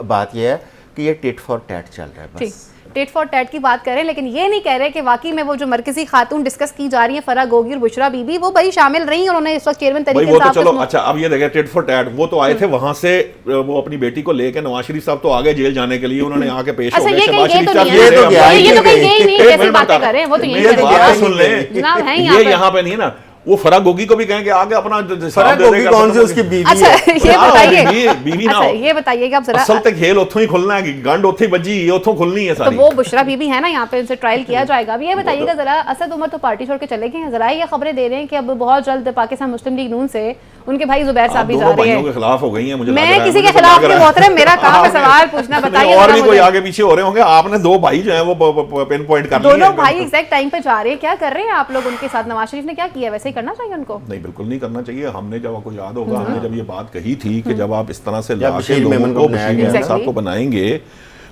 बात ये है कि ये टिट फॉर टैट चल रहा है, बस टिट फॉर टैट की बात करें, लेकिन ये नहीं कह रहे कि वाकई में वो जो मरकजी खातून डिस्कस की जा रही है फराह गोगी और बुशरा बीबी, वो भाई शामिल रही, उन्होंने इस वक्त चेयरमैन तरीके से। चलो अच्छा, अब ये देखें टिट फॉर टैट, वो तो आए थे वहां से, वो अपनी बेटी को लेकर नवाज शरीफ साहब तो आगे जेल जाने के लिए उन्होंने आके पेश हो गए। सुन ले, ये यहाँ पे नहीं है ना, वो फराह गोगी को भी कहेंगे आगे अपना फराह गोगी कौन सी उसकी बीवी अच्छा, है। ये बताइए बीवी ना, ये बताइएगा आप जरा, असल तक खेल उथों ही खुलना है, गंड उथों ही बजी, ये उथों खुलनी है सारी। तो वो बुशरा बीबी है ना, यहाँ पे उनसे ट्रायल किया जाएगा। अब ये बताइएगा जरा, असद उमर तो पार्टी छोड़ के चले गए हैं, जरा ये खबरें दे रहे हैं कि अब बहुत जल्द पाकिस्तान मुस्लिम लीग नून से उनके भाई जुबैर साहब भी जा रहे हैं। के खिलाफ हो गई हैं, मुझे मैं किसी के खिलाफ नहीं मोहतरम, मेरा काम है सवाल पूछना। बताइए और भी कोई आगे पीछे हो रहे होंगे, आपने दो भाई जो है वो पिन पॉइंट कर लिए, दोनों भाई एग्जैक्ट टाइम पे जा रहे हैं। क्या कर रहे हैं आप लोग उनके साथ? नवाज शरीफ ने क्या किया, वैसे ही करना चाहिए उनको? नहीं, बिल्कुल नहीं करना चाहिए। हमने जब आपको याद होगा, हमने जब ये बात कही थी कि जब आप इस तरह से लाके लोगों को बशीर मेमन साहब को बनाएंगे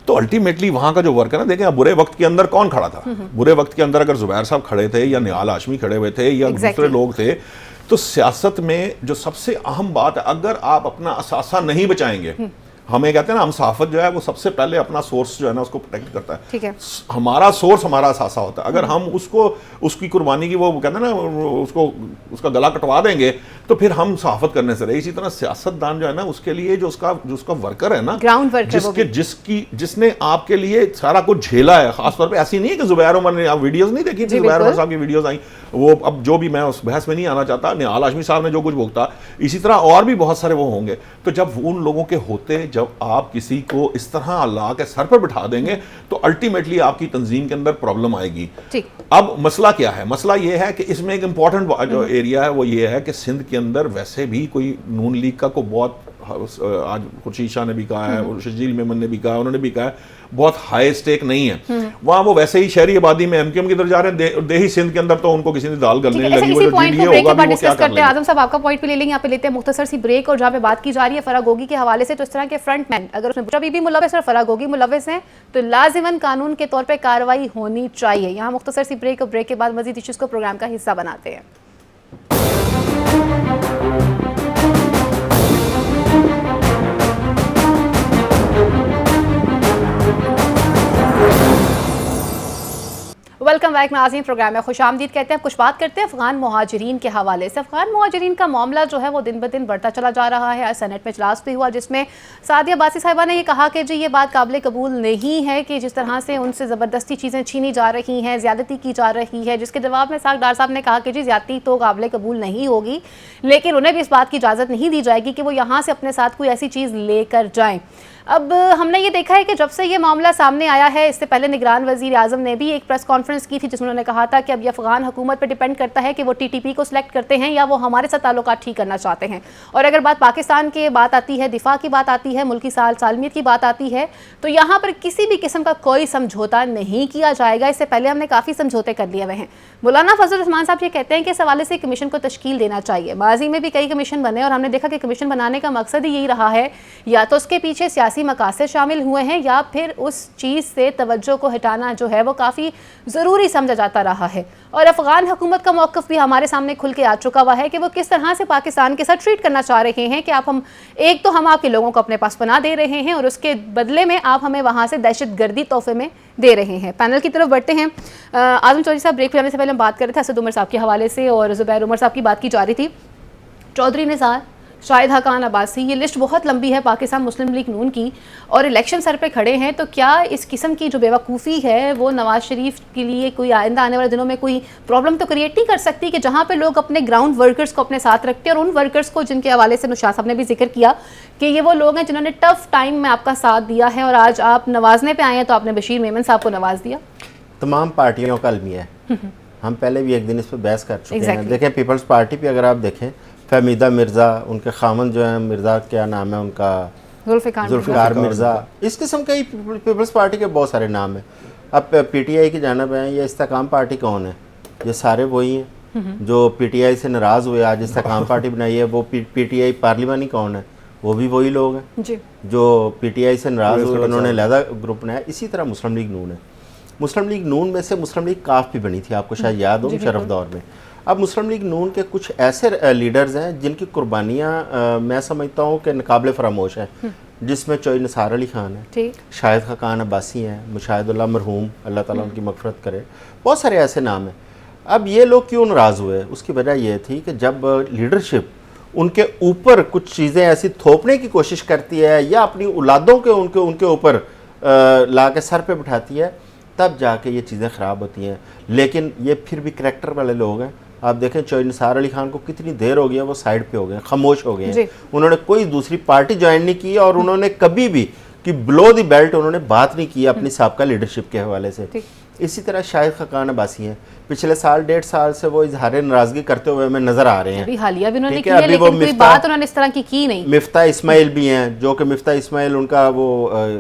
तो अल्टीमेटली वहां का जो वर्क है ना, देखें बुरे वक्त के अंदर कौन खड़ा था। बुरे वक्त के अंदर अगर जुबैर साहब खड़े थे या निहाल हाशमी खड़े हुए थे या दूसरे लोग थे, तो सियासत में जो सबसे अहम बात है, अगर आप अपना असासा नहीं बचाएंगे, हमें कहते हैं ना, हम सहाफत जो है वो सबसे पहले अपना सोर्स जो है ना उसको प्रोटेक्ट करता है। ठीक है, हमारा सोर्स हमारा असासा होता है। अगर हम उसको उसकी कुर्बानी की, वो कहते हैं ना, उसका गला कटवा देंगे तो फिर हम सहाफत करने से रहे। इसी तरह सियासतदान जो है ना, उसके लिए जो उसका वर्कर है ना, ग्राउंड वर्कर, जिसने आपके लिए सारा कुछ झेला है, खासतौर पर ऐसी नहीं है कि जुबैर उमर ने, आप वीडियोज नहीं देखी, जुबैर उमर साहब की वीडियोज आई, वो अब जो भी, मैं उस बहस में नहीं आना चाहता, निहाल हाशमी साहब ने जो कुछ भुगता, इसी तरह और भी बहुत सारे वो होंगे। तो जब उन लोगों के होते, जब आप किसी को इस तरह अल्लाह के सर पर बिठा देंगे तो अल्टीमेटली आपकी तंजीम के अंदर प्रॉब्लम आएगी। अब मसला क्या है? मसला ये है कि इसमें एक इंपॉर्टेंट जो एरिया है वो ये है कि सिंध के अंदर वैसे भी कोई नून लीग का को बहुत, आज खुर्शीद शाह ने भी कहा है, शजील मेमन ने भी कहा, उन्होंने भी कहा है, बहुत हाई स्टेक नहीं है वहाँ। वो वैसे ही शहरी आबादी में एमक्यूएम की तरफ जा रहे हैं, देही सिंध के अंदर तो उनको किसी ने दाल गलने लगी। वो जो जीडीए होगा वो क्या कर लेंगे। आजम साहब आपका पॉइंट भी ले लेंगे, यहाँ पे लेते हैं मुख्तसर सी ब्रेक। और जहाँ पे बात की जा रही है फराह गोगी के हवाले से, तो इस तरह के फ्रंटमैन अगर उसमें बुशरा बीबी मुलविस और फराह गोगी मुलविस हैं तो लाजिमन कानून के तौर पर कार्रवाई होनी चाहिए। यहाँ मुख्तसर सी ब्रेक, और ब्रेक के बाद मजीद इश्यूज को प्रोग्राम का हिस्सा बनाते हैं। वेलकम बैक नाज़रीन, प्रोग्राम में खुशामदीद कहते हैं। कुछ बात करते हैं अफगान मुहाजिरीन के हवाले से। अफगान मुहाजिरीन का मामला जो है वो दिन ब दिन बढ़ता चला जा रहा है। आज सेनेट में इजलास भी हुआ जिसमें सादिया अब्बासी साहिबा ने ये कहा कि जी ये बात काबिल कबूल नहीं है कि जिस तरह से उनसे ज़बरदस्ती चीज़ें छीनी जा रही हैं, ज़्यादती की जा रही है। जिसके जवाब में साग डार साहब ने कहा कि जी ज़्यादती तो काबिल कबूल नहीं होगी, लेकिन उन्हें भी इस बात की इजाज़त नहीं दी जाएगी कि वो यहाँ से अपने साथ कोई ऐसी चीज़ लेकर जाएँ। अब हमने ये देखा है कि जब से ये मामला सामने आया है, इससे पहले निगरान वज़ीर आज़म ने भी एक प्रेस कॉन्फ्रेंस कॉन्फ्रेंस की थी जिसमें उन्होंने कहा था कि अब ये अफगान हुकूमत पर डिपेंड करता है कि वो TTP को सिलेक्ट करते हैं या वो हमारे साथ ताल्लुकात ठीक करना चाहते हैं। और अगर बात पाकिस्तान की बात आती है, दिफा की बात आती है, मुल्की सालमियत की बात आती है, तो यहाँ पर किसी भी किस्म का कोई समझौता नहीं किया जाएगा। इससे पहले हमने काफ़ी समझौते कर लिए हुए हैं। मौलाना फजल रहमान साहब ये कहते हैं कि इस हवाले से कमीशन को तश्कील देना चाहिए। माजी में भी कई कमीशन बने और हमने देखा कि कमीशन बनाने का मकसद ही यही रहा है, या तो उसके पीछे सियासी मकासद शामिल हुए हैं या फिर उस चीज़ से तवज्जो को हटाना जो है वो काफ़ी ज़रूरी समझा जाता रहा है। और अफगान हुकूमत का मौक़िफ़ भी हमारे सामने खुल के आ चुका हुआ है कि वो किस तरह से पाकिस्तान के साथ ट्रीट करना चाह रहे हैं कि हम आपके लोगों को अपने पास पनाह दे रहे हैं और उसके बदले में आप हमें वहाँ से दहशतगर्दी तोहफे में दे रहे हैं। पैनल की तरफ बढ़ते हैं। आजम चौधरी साहब, ब्रेक पे जाने से पहले हम बात कर रहे थे असद उमर साहब के हवाले से और ज़ुबैर उमर साहब की बात की जा रही थी। चौधरी निसार, शाहिद हकान अब्बासी, ये लिस्ट बहुत लंबी है पाकिस्तान मुस्लिम लीग नून की और इलेक्शन सर पे खड़े हैं। तो क्या इस किस्म की जो बेवकूफ़ी है वो नवाज शरीफ के लिए कोई आइंदा आने वाले दिनों में कोई प्रॉब्लम तो क्रिएट नहीं कर सकती कि जहाँ पे लोग अपने ग्राउंड वर्कर्स को अपने साथ रखते हैं और उन वर्कर्स को जिनके हवाले से नुशाद साहब ने भी जिक्र किया कि ये वो लोग हैं जिन्होंने टफ टाइम में आपका साथ दिया है और आज आप नवाजने पर आए हैं तो आपने बशीर मेमन साहब को नवाज दिया। तमाम पार्टियों का अलमिया है। हम पहले भी एक दिन इस पर बहस कर चुके हैं। देखें, पीपल्स पार्टी पे अगर आप देखें, फहमीदा मिर्ज़ा, उनके खामन जो है मिर्ज़ा, क्या नाम है उनका, जुल्फ़िकार मिर्ज़ा, इस किस्म के ही पीपल्स पार्टी के बहुत सारे नाम हैं। अब PTI की जानब हैं, ये इस्तेकाम पार्टी कौन है? ये सारे वही हैं जो PTI से नाराज़ हुए, आज इस्तेकाम पार्टी बनाई है। वो PTI पार्लिमानी कौन है? वो भी वही लोग हैं जो PTI से नाराज़ हुए, उन्होंने अलहदा ग्रुप बनाया। इसी तरह मुस्लिम लीग नून है। मुस्लिम लीग नून में से मुस्लिम लीग काफ भी बनी थी, आपको शायद याद हो, मुशर्रफ दौर में। अब मुस्लिम लीग नून के कुछ ऐसे लीडर्स हैं जिनकी कुर्बानियाँ मैं समझता हूँ कि नाकाबिले फरामोश है, जिसमें चौधरी निसार अली खान है, शाहिद हकान अब्बासी हैं, मुशाहिदुल्लाह मरहूम, अल्लाह ताला उनकी मग़फ़िरत करे, बहुत सारे ऐसे नाम हैं। अब ये लोग क्यों नाराज़ हुए? उसकी वजह यह थी कि जब लीडरशिप उनके ऊपर कुछ चीज़ें ऐसी थोपने की कोशिश करती है या अपनी औलादों के उनके ऊपर ला के सर पे बिठाती है, तब जाके ये चीज़ें ख़राब होती हैं। लेकिन ये फिर भी करैक्टर वाले लोग हैं। आप देखें, चौधरी निसार अली खान को कितनी देर हो गई है वो साइड पे हो गए, खामोश हो गए हैं। उन्होंने कोई दूसरी पार्टी ज्वाइन नहीं की और उन्होंने कभी भी कि बिलो द बेल्ट उन्होंने बात नहीं की अपनी साबका लीडरशिप के हवाले से। इसी तरह शाहिद हकान अब्बासी हैं, पिछले साल 1.5 साल से वो इजहार नाराज़गी करते हुए हमें नजर आ रहे हैं। अभी हालिया भी उन्होंने किया, लेकिन कोई बात उन्होंने इस तरह की नहीं। मिफ्ता इस्माइल भी हैं, जो कि मिफ्ता इस्माइल उनका वो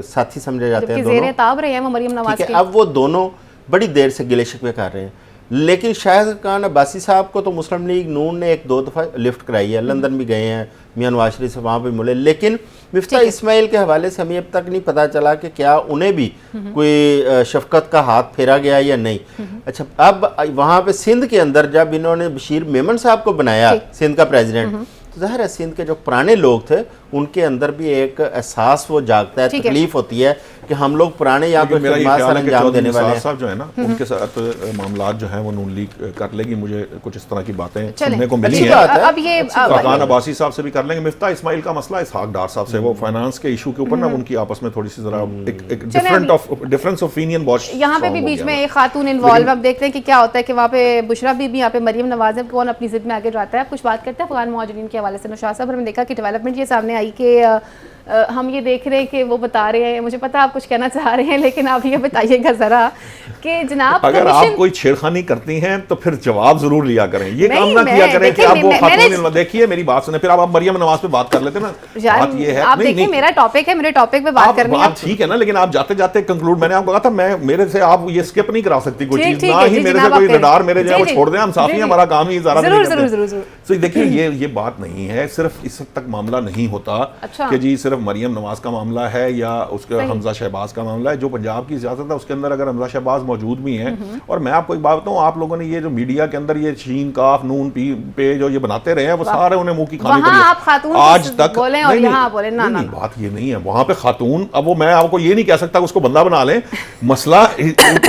साथी समझे जाते हैं, दोनों ताब रहे हैं वो मरियम नवाज के। अब वो दोनों बड़ी देर से गिले शिकवे कर रहे हैं। लेकिन शाहिद हकान अब्बासी साहब को तो मुस्लिम लीग नून ने 1-2 दफ़ा लिफ्ट कराई है, लंदन भी गए हैं, मियां नवाज शरीफ से वहाँ पे मिले। लेकिन मिफ्ता इस्माइल के हवाले से हमें अब तक नहीं पता चला कि क्या उन्हें भी कोई शफकत का हाथ फेरा गया या नहीं। अच्छा, अब वहाँ पे सिंध के अंदर जब इन्होंने बशीर मेमन साहब को बनाया सिंध का प्रेसिडेंट, तो ज़ाहिर है सिंध के जो पुराने लोग थे उनके अंदर भी एक एहसास वो जागता है, तकलीफ होती है कि हम लोग पुराने यहाँ पे अंजाम देने वाले हैं। साहब जो है ना, उनके साथ मामलात जो हैं वो नून लीग कर लेगी। मुझे कुछ इस तरह की बातें सुनने को मिली हैं। अब ये हकान अब्बासी साहब से भी कर लेंगे। मिफ्ता इस्माइल का मसला इसहाक डार साहब से, वो फाइनेंस के इशू के ऊपर ना उनकी आपस में थोड़ी सी जरा एक डिफरेंस ऑफ ओपिनियन बहुत यहाँ पे भी बीच में एक खातून इन्वॉल्व। अब देखते हैं कि क्या होता है कि वहाँ पे बुशरा बीबी, यहाँ पे मरियम नवाज, कौन अपनी जिद में आगे जाता है। कुछ बात करते हैं अफगान मुहाजिरीन के हवाले से। नुशाद साहब, हमने देखा कि डेवलपमेंट ये सामने आई कि हम ये देख रहे हैं कि वो बता रहे हैं, मुझे पता आप कुछ कहना चाह रहे हैं, लेकिन आप ये बताइएगा जरा कि जनाब अगर आप कोई छेड़खानी करती हैं तो फिर जवाब जरूर लिया करें, ये काम ना किया करें कि आप वो खातून। देखिए मेरी बात सुने, फिर आप मरियम नवाज पे बात कर लेते ना। बात ये है, आप देखिए मेरा टॉपिक है, मेरे टॉपिक पे बात करनी है, ठीक है ना, लेकिन आप जाते जाते कंक्लूड, मैंने आपको कहा था मैं मेरे से आप ये स्किप नहीं करा सकती कोई चीज, ना ही मेरे से कोई रडार मेरे जो छोड़ दें, हम साथी हैं, हमारा काम ही इजारा नहीं करते। तो देखिए ये बात नहीं है, सिर्फ इस तक मामला नहीं होता कि जी सिर्फ मरियम नवाज का मामला है या उसके हमजा शहबाज का मामला है। जो पंजाब की सियासत है उसके अंदर अगर हमजा शहबाज मौजूद भी हैं, और मैं आपको एक बात बताऊं, आप लोगों ने ये जो मीडिया के अंदर ये शीन काफ नून पे जो ये बनाते रहे हैं, वो सारे उन्हें मुंह की खाने को आज तक बोले और यहाँ बोले ना, बात ये नहीं है। वहां पे खातून, अब वो मैं आपको ये नहीं कह सकता उसको बंदा बना लें, मसला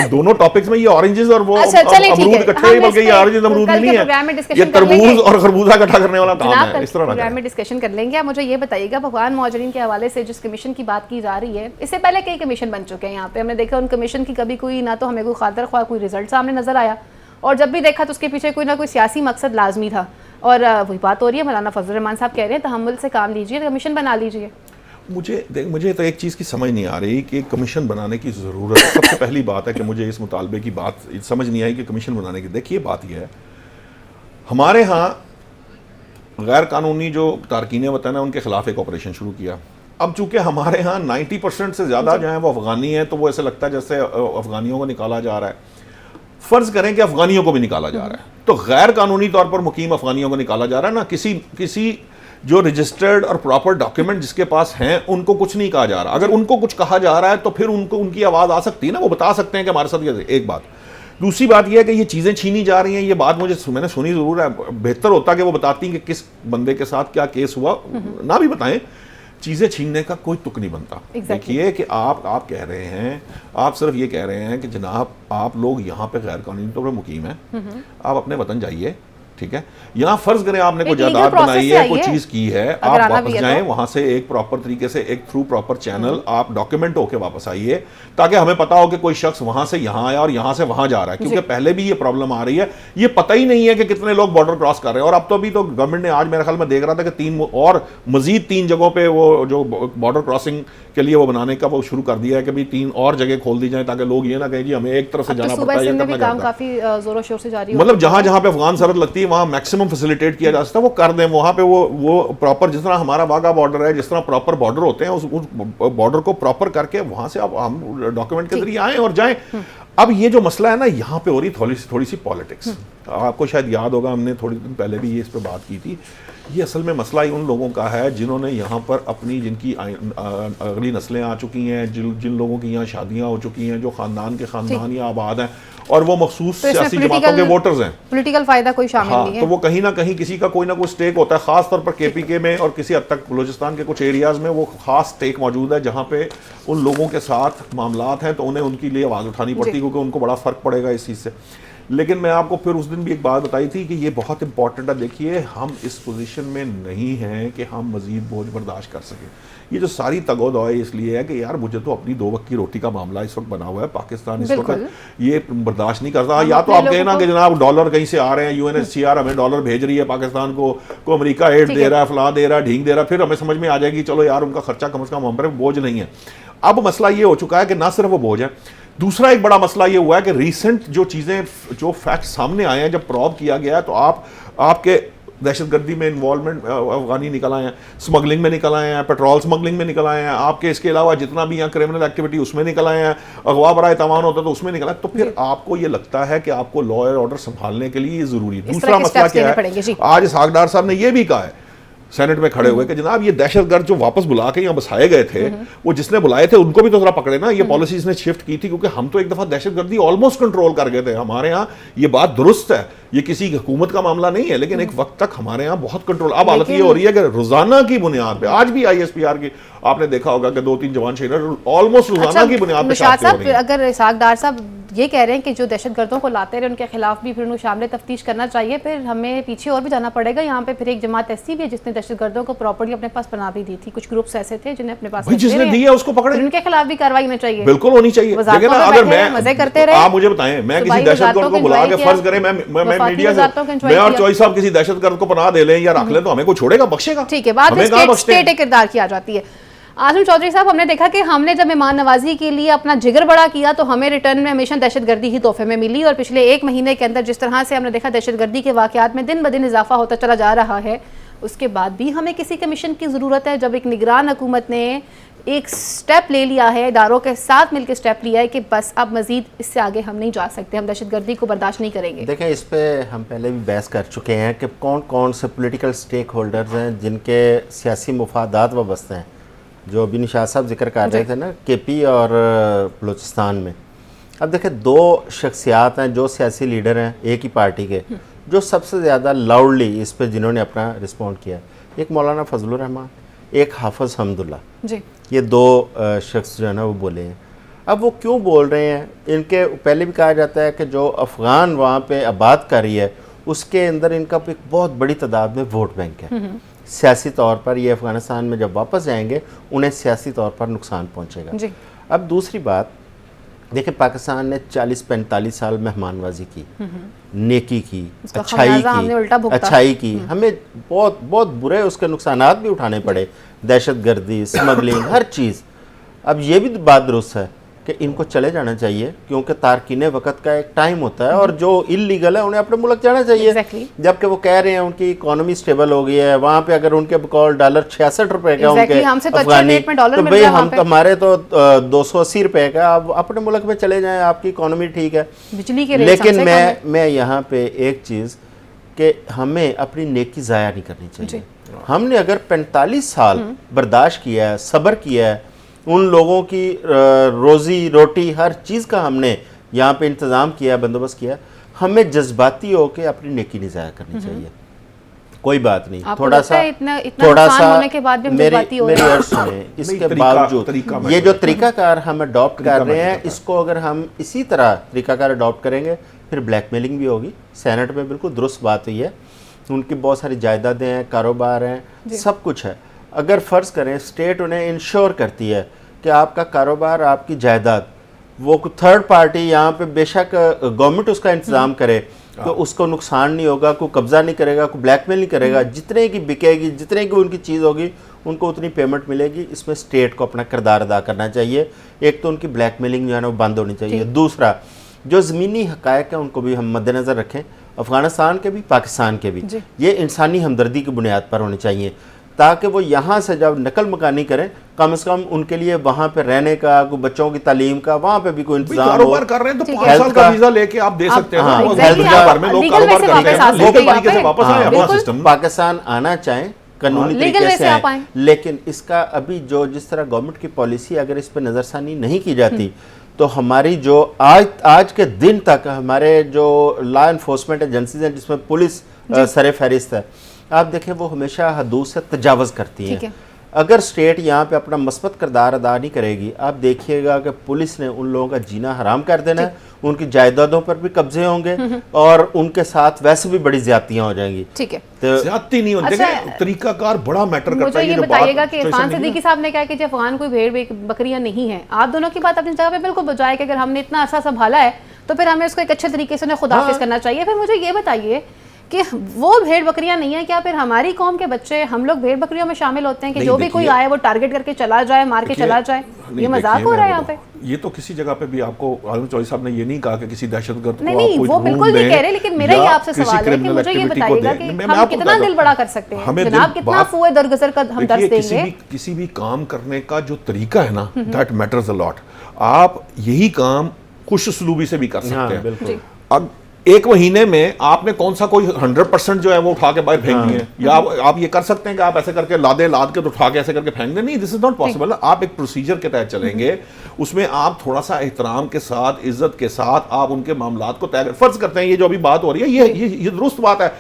दोनों टॉपिक्स में ये ऑरेंजेस और वो अमरूद इकट्ठे, बल्कि ये ऑरेंजेस अमरूद नहीं है, ये तरबूज और खरबूजा इकट्ठा करने वाला काम है। इस तरह में डिस्कशन कर लेंगे। आप मुझे ये बताइएगा, अफगान मुहाजिरीन के हवाले से जिस कमीशन की बात की जा रही है, इससे पहले कई कमीशन बन चुके हैं यहाँ पे, हमने देखा उन कमीशन की कभी कोई ना तो हमें कोई खातर ख्वाह कोई रिजल्ट सामने नजर आया, और जब भी देखा तो उसके पीछे कोई ना कोई सियासी मकसद लाजमी था। और वही बात हो रही है, मौलाना फजल रहमान साहब कह रहे हैं तहम्मुल से काम लीजिए, कमीशन बना लीजिए। मुझे तो एक चीज़ की समझ नहीं आ रही कि कमीशन बनाने की ज़रूरत है। सबसे पहली बात है कि मुझे इस मुतालबे की बात समझ नहीं आई कि कमीशन बनाने की। देखिए बात यह है, हमारे यहाँ गैर कानूनी जो तारकीन वतन है उनके खिलाफ एक ऑपरेशन शुरू किया। अब चूंकि हमारे यहाँ 90% से ज़्यादा जो है वो अफगानी है, तो वो ऐसे लगता है जैसे अफगानियों को निकाला जा रहा है। फ़र्ज़ करें कि अफगानियों को भी निकाला जा रहा है, तो गैर कानूनी तौर पर मुकीम अफगानियों को निकाला जा रहा है ना, किसी जो रजिस्टर्ड और प्रॉपर डॉक्यूमेंट जिसके पास हैं उनको कुछ नहीं कहा जा रहा। अगर उनको कुछ कहा जा रहा है तो फिर उनको उनकी आवाज़ आ सकती है ना, वो बता सकते हैं कि हमारे साथ ये। एक बात। दूसरी बात यह है कि ये चीज़ें छीनी जा रही हैं, ये बात मैंने सुनी ज़रूर है। बेहतर होता कि वो बताती कि किस बंदे के साथ क्या केस हुआ, ना भी बताएं। चीज़ें छीनने का कोई तुक नहीं बनता। देखिए कि आप कह रहे हैं, आप सिर्फ ये कह रहे हैं कि जनाब आप लोग यहाँ पे गैर कानूनी तौर पर मुकीम हैं, आप अपने वतन जाइए, ठीक है। यहाँ फर्ज करें आपने कोई जायदाद बनाई है, कोई चीज की है, आप वापस जाएं वहां से एक प्रॉपर तरीके से, एक थ्रू प्रॉपर चैनल आप डॉक्यूमेंट होके वापस आइए, ताकि हमें पता हो कि कोई शख्स वहां से यहाँ आया और यहाँ से वहां जा रहा है। क्योंकि पहले भी ये प्रॉब्लम आ रही है, ये पता ही नहीं है कि कितने लोग बॉर्डर क्रॉस कर रहे हैं। और अब तो अभी तो गवर्नमेंट ने, आज मेरे ख्याल में देख रहा था कि मजीद 3 जगहों पर वो जो बॉर्डर क्रॉसिंग के लिए वो बनाने का वो शुरू कर दिया है कि भाई 3 और जगह खोल दी जाए, ताकि लोग ये ना कहें जी हमें एक तरफ से जाना पड़ता है। मतलब जहां जहां पे अफगान सरहद लगती है वहां मैक्सिमम फैसिलिटेट किया जा सकता है, वो कर दें वहां पे। वो प्रॉपर जिस तरह हमारा वाघा बॉर्डर है, जिस तरह प्रॉपर बॉर्डर होते हैं, उस बॉर्डर को प्रॉपर करके वहां से अब हम डॉक्यूमेंट के जरिए आए और जाएं। अब ये जो मसला है ना, यहाँ पे हो रही थोड़ी सी पॉलिटिक्स। आपको शायद याद होगा, हमने थोड़ी दिन पहले भी ये इस पर बात की थी। ये असल में मसला ही उन लोगों का है जिन्होंने यहाँ पर अपनी, जिनकी अगली नस्लें आ चुकी हैं, जिन लोगों की यहाँ शादियाँ हो चुकी हैं, जो खानदान के खानदान यहाँ आबाद हैं, और वो मखसूस सियासी जमातों के वोटर्स हैं। पॉलिटिकल फायदा कोई शामिल नहीं है। तो वो कहीं ना कहीं किसी का कोई ना कोई स्टेक होता है, खास तौर पर केपीके में और किसी हद तक बलूचिस्तान के कुछ एरियाज में वो खास स्टेक मौजूद है, जहाँ पे उन लोगों के साथ मामलात हैं, तो उन्हें उनके लिए आवाज़ उठानी पड़ती है, क्योंकि उनको बड़ा फ़र्क पड़ेगा इस चीज़ से। लेकिन मैं आपको फिर उस दिन भी एक बात बताई थी कि ये बहुत इंपॉर्टेंट है। देखिए, हम इस पोजीशन में नहीं हैं कि हम मजीद बोझ बर्दाश्त कर सकें। ये जो सारी तगोदौई इसलिए है कि यार मुझे तो अपनी 2 वक्त की रोटी का मामला इस वक्त बना हुआ है। पाकिस्तान इस वक्त ये बर्दाश्त नहीं करता। या तो आप कहना कि जनाब डॉलर कहीं से आ रहे हैं, UNHCR हमें डॉलर भेज रही है पाकिस्तान को अमेरिका एड दे रहा है, फला दे रहा है, ढींग दे रहा है, फिर हमें समझ में आ जाएगी चलो यार उनका खर्चा कम से कम हम पर बोझ नहीं है। अब मसला ये हो चुका है कि ना सिर्फ वो बोझ है, दूसरा एक बड़ा मसला ये हुआ है कि रिसेंट जो चीज़ें, जो फैक्ट सामने आए हैं, जब प्रॉब किया गया तो आपके दहशतगर्दी में इन्वॉल्वमेंट अफगानी निकल आए हैं, स्मगलिंग में निकल आए हैं, पेट्रोल स्मगलिंग में निकल आए हैं, आपके इसके अलावा जितना भी यहाँ क्रिमिनल एक्टिविटी उसमें निकल आए हैं, अगवा बराए तवान होता है तो उसमें निकल आए। तो फिर आपको ये लगता है कि आपको लॉ एंड ऑर्डर संभालने के लिए ये ज़रूरी है। दूसरा मसला क्या है, आज इसहाकडार साहब ने यह भी कहा है सेनेट में खड़े हुए कि जनाब ये दहशतगर्द जो वापस बुला के यहाँ बसाए गए थे, वो जिसने बुलाए थे उनको भी तो जरा पकड़े ना। ये पॉलिसी इसने शिफ्ट की थी, क्योंकि हम तो एक दफा दहशतगर्दी ऑलमोस्ट कंट्रोल कर गए थे। हमारे यहाँ ये बात दुरुस्त है, ये किसी हुकूमत का मामला नहीं है, लेकिन एक वक्त तक हमारे यहाँ बहुत कंट्रोल। अब हालत ये हो रही है कि रोजाना की बुनियाद पे, आज भी ISPR की आपने देखा होगा कि 2-3 जवान शहीद ऑलमोस्ट रोजाना की बुनियाद पे। अगर इसहाकडार साहब ये कह रहे हैं कि जो दहशतगर्दों को लाते रहे उनके खिलाफ भी फिर उनको शामिल तफ्तीश करना चाहिए, फिर हमें पीछे और भी जाना पड़ेगा। यहाँ पे फिर एक जमात ऐसी भी है जिसने दहशतगर्दों को प्रॉपर्टी अपने पास बना भी दी थी। कुछ ग्रुप्स ऐसे थे जिन्हें अपने पास जिसने दी है उसको पकड़े, उनके खिलाफ भी कार्रवाई होनी चाहिए, बिल्कुल होनी चाहिए। लेकिन अगर मैं मजे करते रहे, आप मुझे बताएं, मैं किसी दहशतगर्द को बुला के फर्ज करें, मैं मीडिया से मैं और चौधरी साहब किसी दहशतगर्द को पनाह दे लें या रख लें, तो हमें कोई छोड़ेगा, बख्शेगा? ठीक है, बात स्टेट किरदार की आ जाती है। आजम चौधरी साहब, हमने देखा कि हमने जब मेहमान नवाजी के लिए अपना जिगर बड़ा किया तो हमें रिटर्न में हमेशा दहशतगर्दी ही तोहफे में मिली, और पिछले 1 महीने के अंदर जिस तरह से हमने देखा दहशतगर्दी के वाकयात में दिन ब दिन इजाफा होता चला जा रहा है, उसके बाद भी हमें किसी कमीशन की ज़रूरत है। जब एक निगरान हुकूमत ने एक स्टेप ले लिया है, इदारों के साथ मिलकर स्टेप लिया है कि बस अब मजीद इससे आगे हम नहीं जा सकते, हम दहशतगर्दी को बर्दाश्त नहीं करेंगे। देखें, इस पर हम पहले भी बहस कर चुके हैं कि कौन कौन से पॉलिटिकल स्टेक होल्डर्स हैं जिनके सियासी मुफादात वाबस्ते हैं। जो अभी निशात साहब जिक्र कर रहे थे ना, KP और बलूचिस्तान में। अब देखें, 2 शख्सियात हैं जो सियासी लीडर हैं एक ही पार्टी के, जो सबसे ज़्यादा लाउडली इस पर जिन्होंने अपना रिस्पॉन्ड किया। एक मौलाना फजलुर रहमान, एक हाफिज़ हमदुल्ला जी। ये 2 शख्स जो है ना वो बोले हैं। अब वो क्यों बोल रहे हैं, इनके पहले भी कहा जाता है कि जो अफ़गान वहाँ पे आबाद कर रही है उसके अंदर इनका एक बहुत बड़ी तादाद में वोट बैंक है। सियासी तौर पर ये अफ़गानिस्तान में जब वापस जाएंगे उन्हें सियासी तौर पर नुकसान पहुँचेगा। अब दूसरी बात, देखिए पाकिस्तान ने 40-45 साल मेहमानबाजी की, नेकी की, अच्छाई की, हमें बहुत बहुत बुरे उसके नुकसानात भी उठाने पड़े, दहशतगर्दी, स्मगलिंग, हर चीज़। अब ये भी बात दुरुस्त है कि इनको चले जाना चाहिए, क्योंकि तारकीने वक़्त का एक टाइम होता है, और जो इलीगल है उन्हें अपने मुल्क जाना चाहिए। जबकि वो कह रहे हैं उनकी इकोनॉमी स्टेबल हो गई है, वहाँ पे अगर उनके बकौल डॉलर 66 रुपए का उनके अफगानी, तो भाई हम तो हमारे तो 280 रुपए का, आप अपने मुल्क में चले जाएं, आपकी इकोनॉमी ठीक है। बिजली के लेकिन मैं यहाँ पे एक चीज़ कि हमें अपनी नेकी ज़ाया नहीं करनी चाहिए। हमने अगर 45 साल बर्दाश्त किया है, सब्र किया है, उन लोगों की रोज़ी रोटी हर चीज़ का हमने यहाँ पे इंतज़ाम किया, बंदोबस्त किया, हमें जज्बाती होकर अपनी नेकी नहीं ज़ाया करनी चाहिए। कोई बात नहीं, थोड़ा सा होने के बाद भी मेरी अर्ज सुने, इसके बावजूद ये जो तरीकाकार हम अडॉप्ट कर रहे हैं, इसको अगर हम इसी तरह तरीकाकार अडॉप्ट करेंगे, फिर ब्लैकमेलिंग भी होगी। सेनेट में बिल्कुल दुरुस्त बात हुई है, उनकी बहुत सारी जायदादें हैं, कारोबार हैं, सब कुछ है। अगर फ़र्ज़ करें स्टेट उन्हें इंश्योर करती है कि आपका कारोबार, आपकी जायदाद, वो थर्ड पार्टी यहाँ पे बेशक गवर्नमेंट उसका इंतज़ाम करे, तो उसको नुकसान नहीं होगा, कोई कब्ज़ा नहीं करेगा, कोई ब्लैकमेल नहीं करेगा, जितने की बिकेगी, जितने की उनकी चीज़ होगी, उनको उतनी पेमेंट मिलेगी। इसमें स्टेट को अपना किरदार अदा करना चाहिए। एक तो उनकी ब्लैकमेलिंग जो है ना वो बंद होनी चाहिए। दूसरा, जो ज़मीनी हक़ायक़ हैं उनको भी हम मद्देनज़र रखें, अफ़गानिस्तान के भी, पाकिस्तान के भी, ये इंसानी हमदर्दी की बुनियाद पर होने चाहिए, ताकि वो यहाँ से जब नकल मकानी करें, कम से कम उनके लिए वहाँ पे रहने का, कोई बच्चों की तालीम का, वहाँ पे भी कोई इंतजाम हो। कारोबार कर रहे हैं तो 5 साल का वीजा लेके आप दे सकते हैं। पाकिस्तान आना चाहें कानूनी तरीके से आए, लेकिन इसका अभी जो जिस तरह गवर्नमेंट की पॉलिसी, अगर इस पर नज़रसानी नहीं की जाती, तो हमारी जो आज के दिन तक हमारे जो लॉ इन्फोर्समेंट एजेंसीज हैं, जिसमें पुलिस सरे फहरिस्त है, आप देखें वो हमेशा हदूद से तजावज़ करती हैं। अगर स्टेट यहाँ पे अपना मस्बत किरदार अदा नहीं करेगी, आप देखिएगा कि पुलिस ने उन लोगों का जीना हराम कर देना है, उनकी जायदादों पर भी कब्जे होंगे, और उनके साथ वैसे भी बड़ी ज्यादतियां हो जाएंगी। ठीक है, तो ज्यादती नहीं होती। अच्छा, तरीकाकार बड़ा मैटर करता है। मुझे ये बताइएगा कि इरफान सिद्दीकी साहब ने कहा कि जब अफगान कोई भेड़ बकरियां नहीं है, आप दोनों की बात अपनी जगह पे बिल्कुल बजाय कि अगर हमने इतना अरसा संभाला है तो फिर हमें उसको एक अच्छे तरीके से खुदाफिज करना चाहिए। फिर मुझे ये बताइए कि वो भेड़ बकरियां नहीं है, क्या फिर हमारी कौम के बच्चे, हम लोग भेड़ बकरियों में शामिल होते हैं कि जो भी कोई आए वो टारगेट करके चला जाए, मार के चला जाए? ये मजाक हो रहा है यहाँ पे। ये तो किसी जगह पे भी आपको आलम चौधरी साहब ने ये नहीं कहा कि किसी दहशतगर्द को नहीं, वो बिल्कुल नहीं कह रहे, लेकिन मेरा ये आपसे सवाल है कि मुझे ये बताइएगा कि हम कितना दिल बड़ा कर सकते हैं जनाब, कितना फूए दरगुजर का हम दर्ज देंगे। किसी भी काम करने का जो तरीका है ना, दैट मैटर्स अ लॉट। आप यही काम खुश उसलूबी से भी कर सकते हैं। अब एक महीने में आपने कौन सा कोई 100% जो है वो उठा के बाहर फेंक दिए, या आप ये कर सकते हैं कि आप ऐसे करके लाद के तो उठा के ऐसे करके फेंक दें? नहीं, दिस इज नॉट पॉसिबल। आप एक प्रोसीजर के तहत चलेंगे, उसमें आप थोड़ा सा एहतराम के साथ, इज्जत के साथ आप उनके मामलात को तय फर्ज करते हैं। ये जो अभी बात हो रही है, ये दुरुस्त बात है,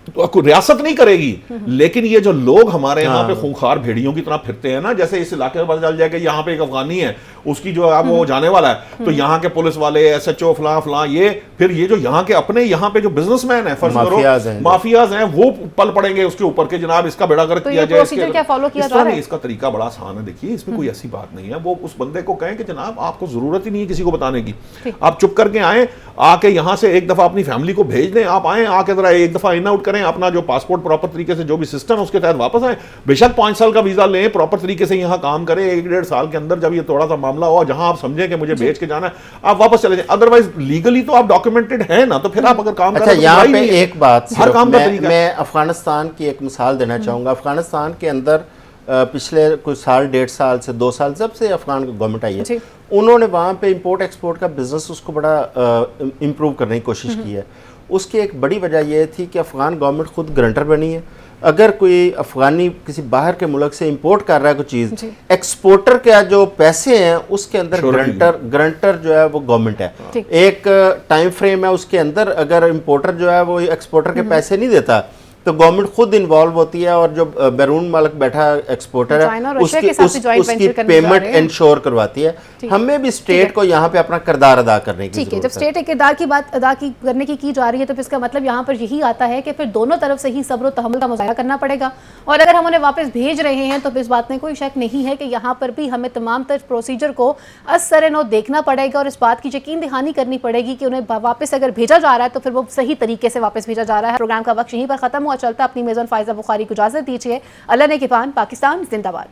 तो रियासत नहीं करेगी, लेकिन ये जो लोग हमारे यहाँ पे खूंखार भेड़ियों की तरह फिरते हैं ना, जैसे इस इलाके में पता चल जाए कि यहाँ पे एक अफगानी है, उसकी जो है वो जाने वाला है, तो यहाँ के पुलिस वाले, SHO फलां ये, फिर ये जो यहाँ के अपने यहाँ पे जो बिजनेसमैन है, फर्ज करो माफियाज हैं, वो पल पड़ेंगे उसके ऊपर के जनाब इसका बेड़ा गर्क किया जाए। इसका तरीका बड़ा आसान है। देखिए, इसमें कोई ऐसी बात नहीं है। वो उस बंदे को कहें कि जनाब आपको जरूरत ही नहीं है किसी को बताने की, आप चुप करके आए, आके यहाँ से एक दफा अपनी फैमिली को भेज दें, आप आए, आके जरा एक दफा इन आउट करें, अपना जो पासपोर्ट प्रॉपर तरीके से, जो भी सिस्टम है उसके तहत वापस आए। बेशक 5 साल का वीजा लें, प्रॉपर तरीके से यहाँ काम करें, 1-1.5 साल के अंदर जब ये थोड़ा सा मामला हो, जहां आप समझें कि मुझे भेज के जाना है, आप वापस चले जाएं। अदरवाइज लीगली तो आप डॉक्यूमेंटेड है ना, तो फिर आप अगर काम अच्छा, यहाँ पे एक बात हर काम का तरीका। मैं अफगानिस्तान की एक मिसाल देना चाहूँगा। अफगानिस्तान के अंदर पिछले कुछ साल, 1.5 साल से 2 साल, जब से अफगान गवर्नमेंट आई है, उन्होंने वहाँ पे इंपोर्ट एक्सपोर्ट का बिजनेस उसको बड़ा इम्प्रूव करने की कोशिश की है। उसकी एक बड़ी वजह यह थी कि अफ़गान गवर्नमेंट खुद गारंटर बनी है। अगर कोई अफ़गानी किसी बाहर के मुल्क से इंपोर्ट कर रहा है कोई चीज़, एक्सपोर्टर के जो पैसे हैं उसके अंदर गारंटर जो है वो गवर्नमेंट है। एक टाइम फ्रेम है उसके अंदर, अगर इंपोर्टर जो है वो एक्सपोर्टर के पैसे नहीं देता तो गवर्नमेंट खुद इन्वॉल्व होती है और जो बैरून मालिक बैठा एक्सपोर्टर है उसकी पेमेंट इंश्योर करवाती है। हमें भी स्टेट को यहाँ पे अपना किरदार अदा करने की ठीक है। जब स्टेट के किरदार की बात अदा करने की जा रही है तो फिर इसका मतलब यहाँ पर यही आता है कि फिर दोनों तरफ से ही सब्र और तहम्मुल का मुजाहिरा करना पड़ेगा। और अगर हम उन्हें वापस भेज रहे हैं तो इस बात में कोई शक नहीं है कि यहाँ पर भी हमें तमाम तर प्रोसीजर को असर-ए-नौ देखना पड़ेगा और इस बात की यकीन दहानी करनी पड़ेगी कि उन्हें वापस अगर भेजा जा रहा है तो फिर वो सही तरीके से वापस भेजा जा रहा है। प्रोग्राम का वक्त यहीं पर खत्म हुआ चलता। अपनी मेज़बान फायजा बुखारी को इजाज़त दीजिए। अल्लाह ने के पान, पाकिस्तान जिंदाबाद।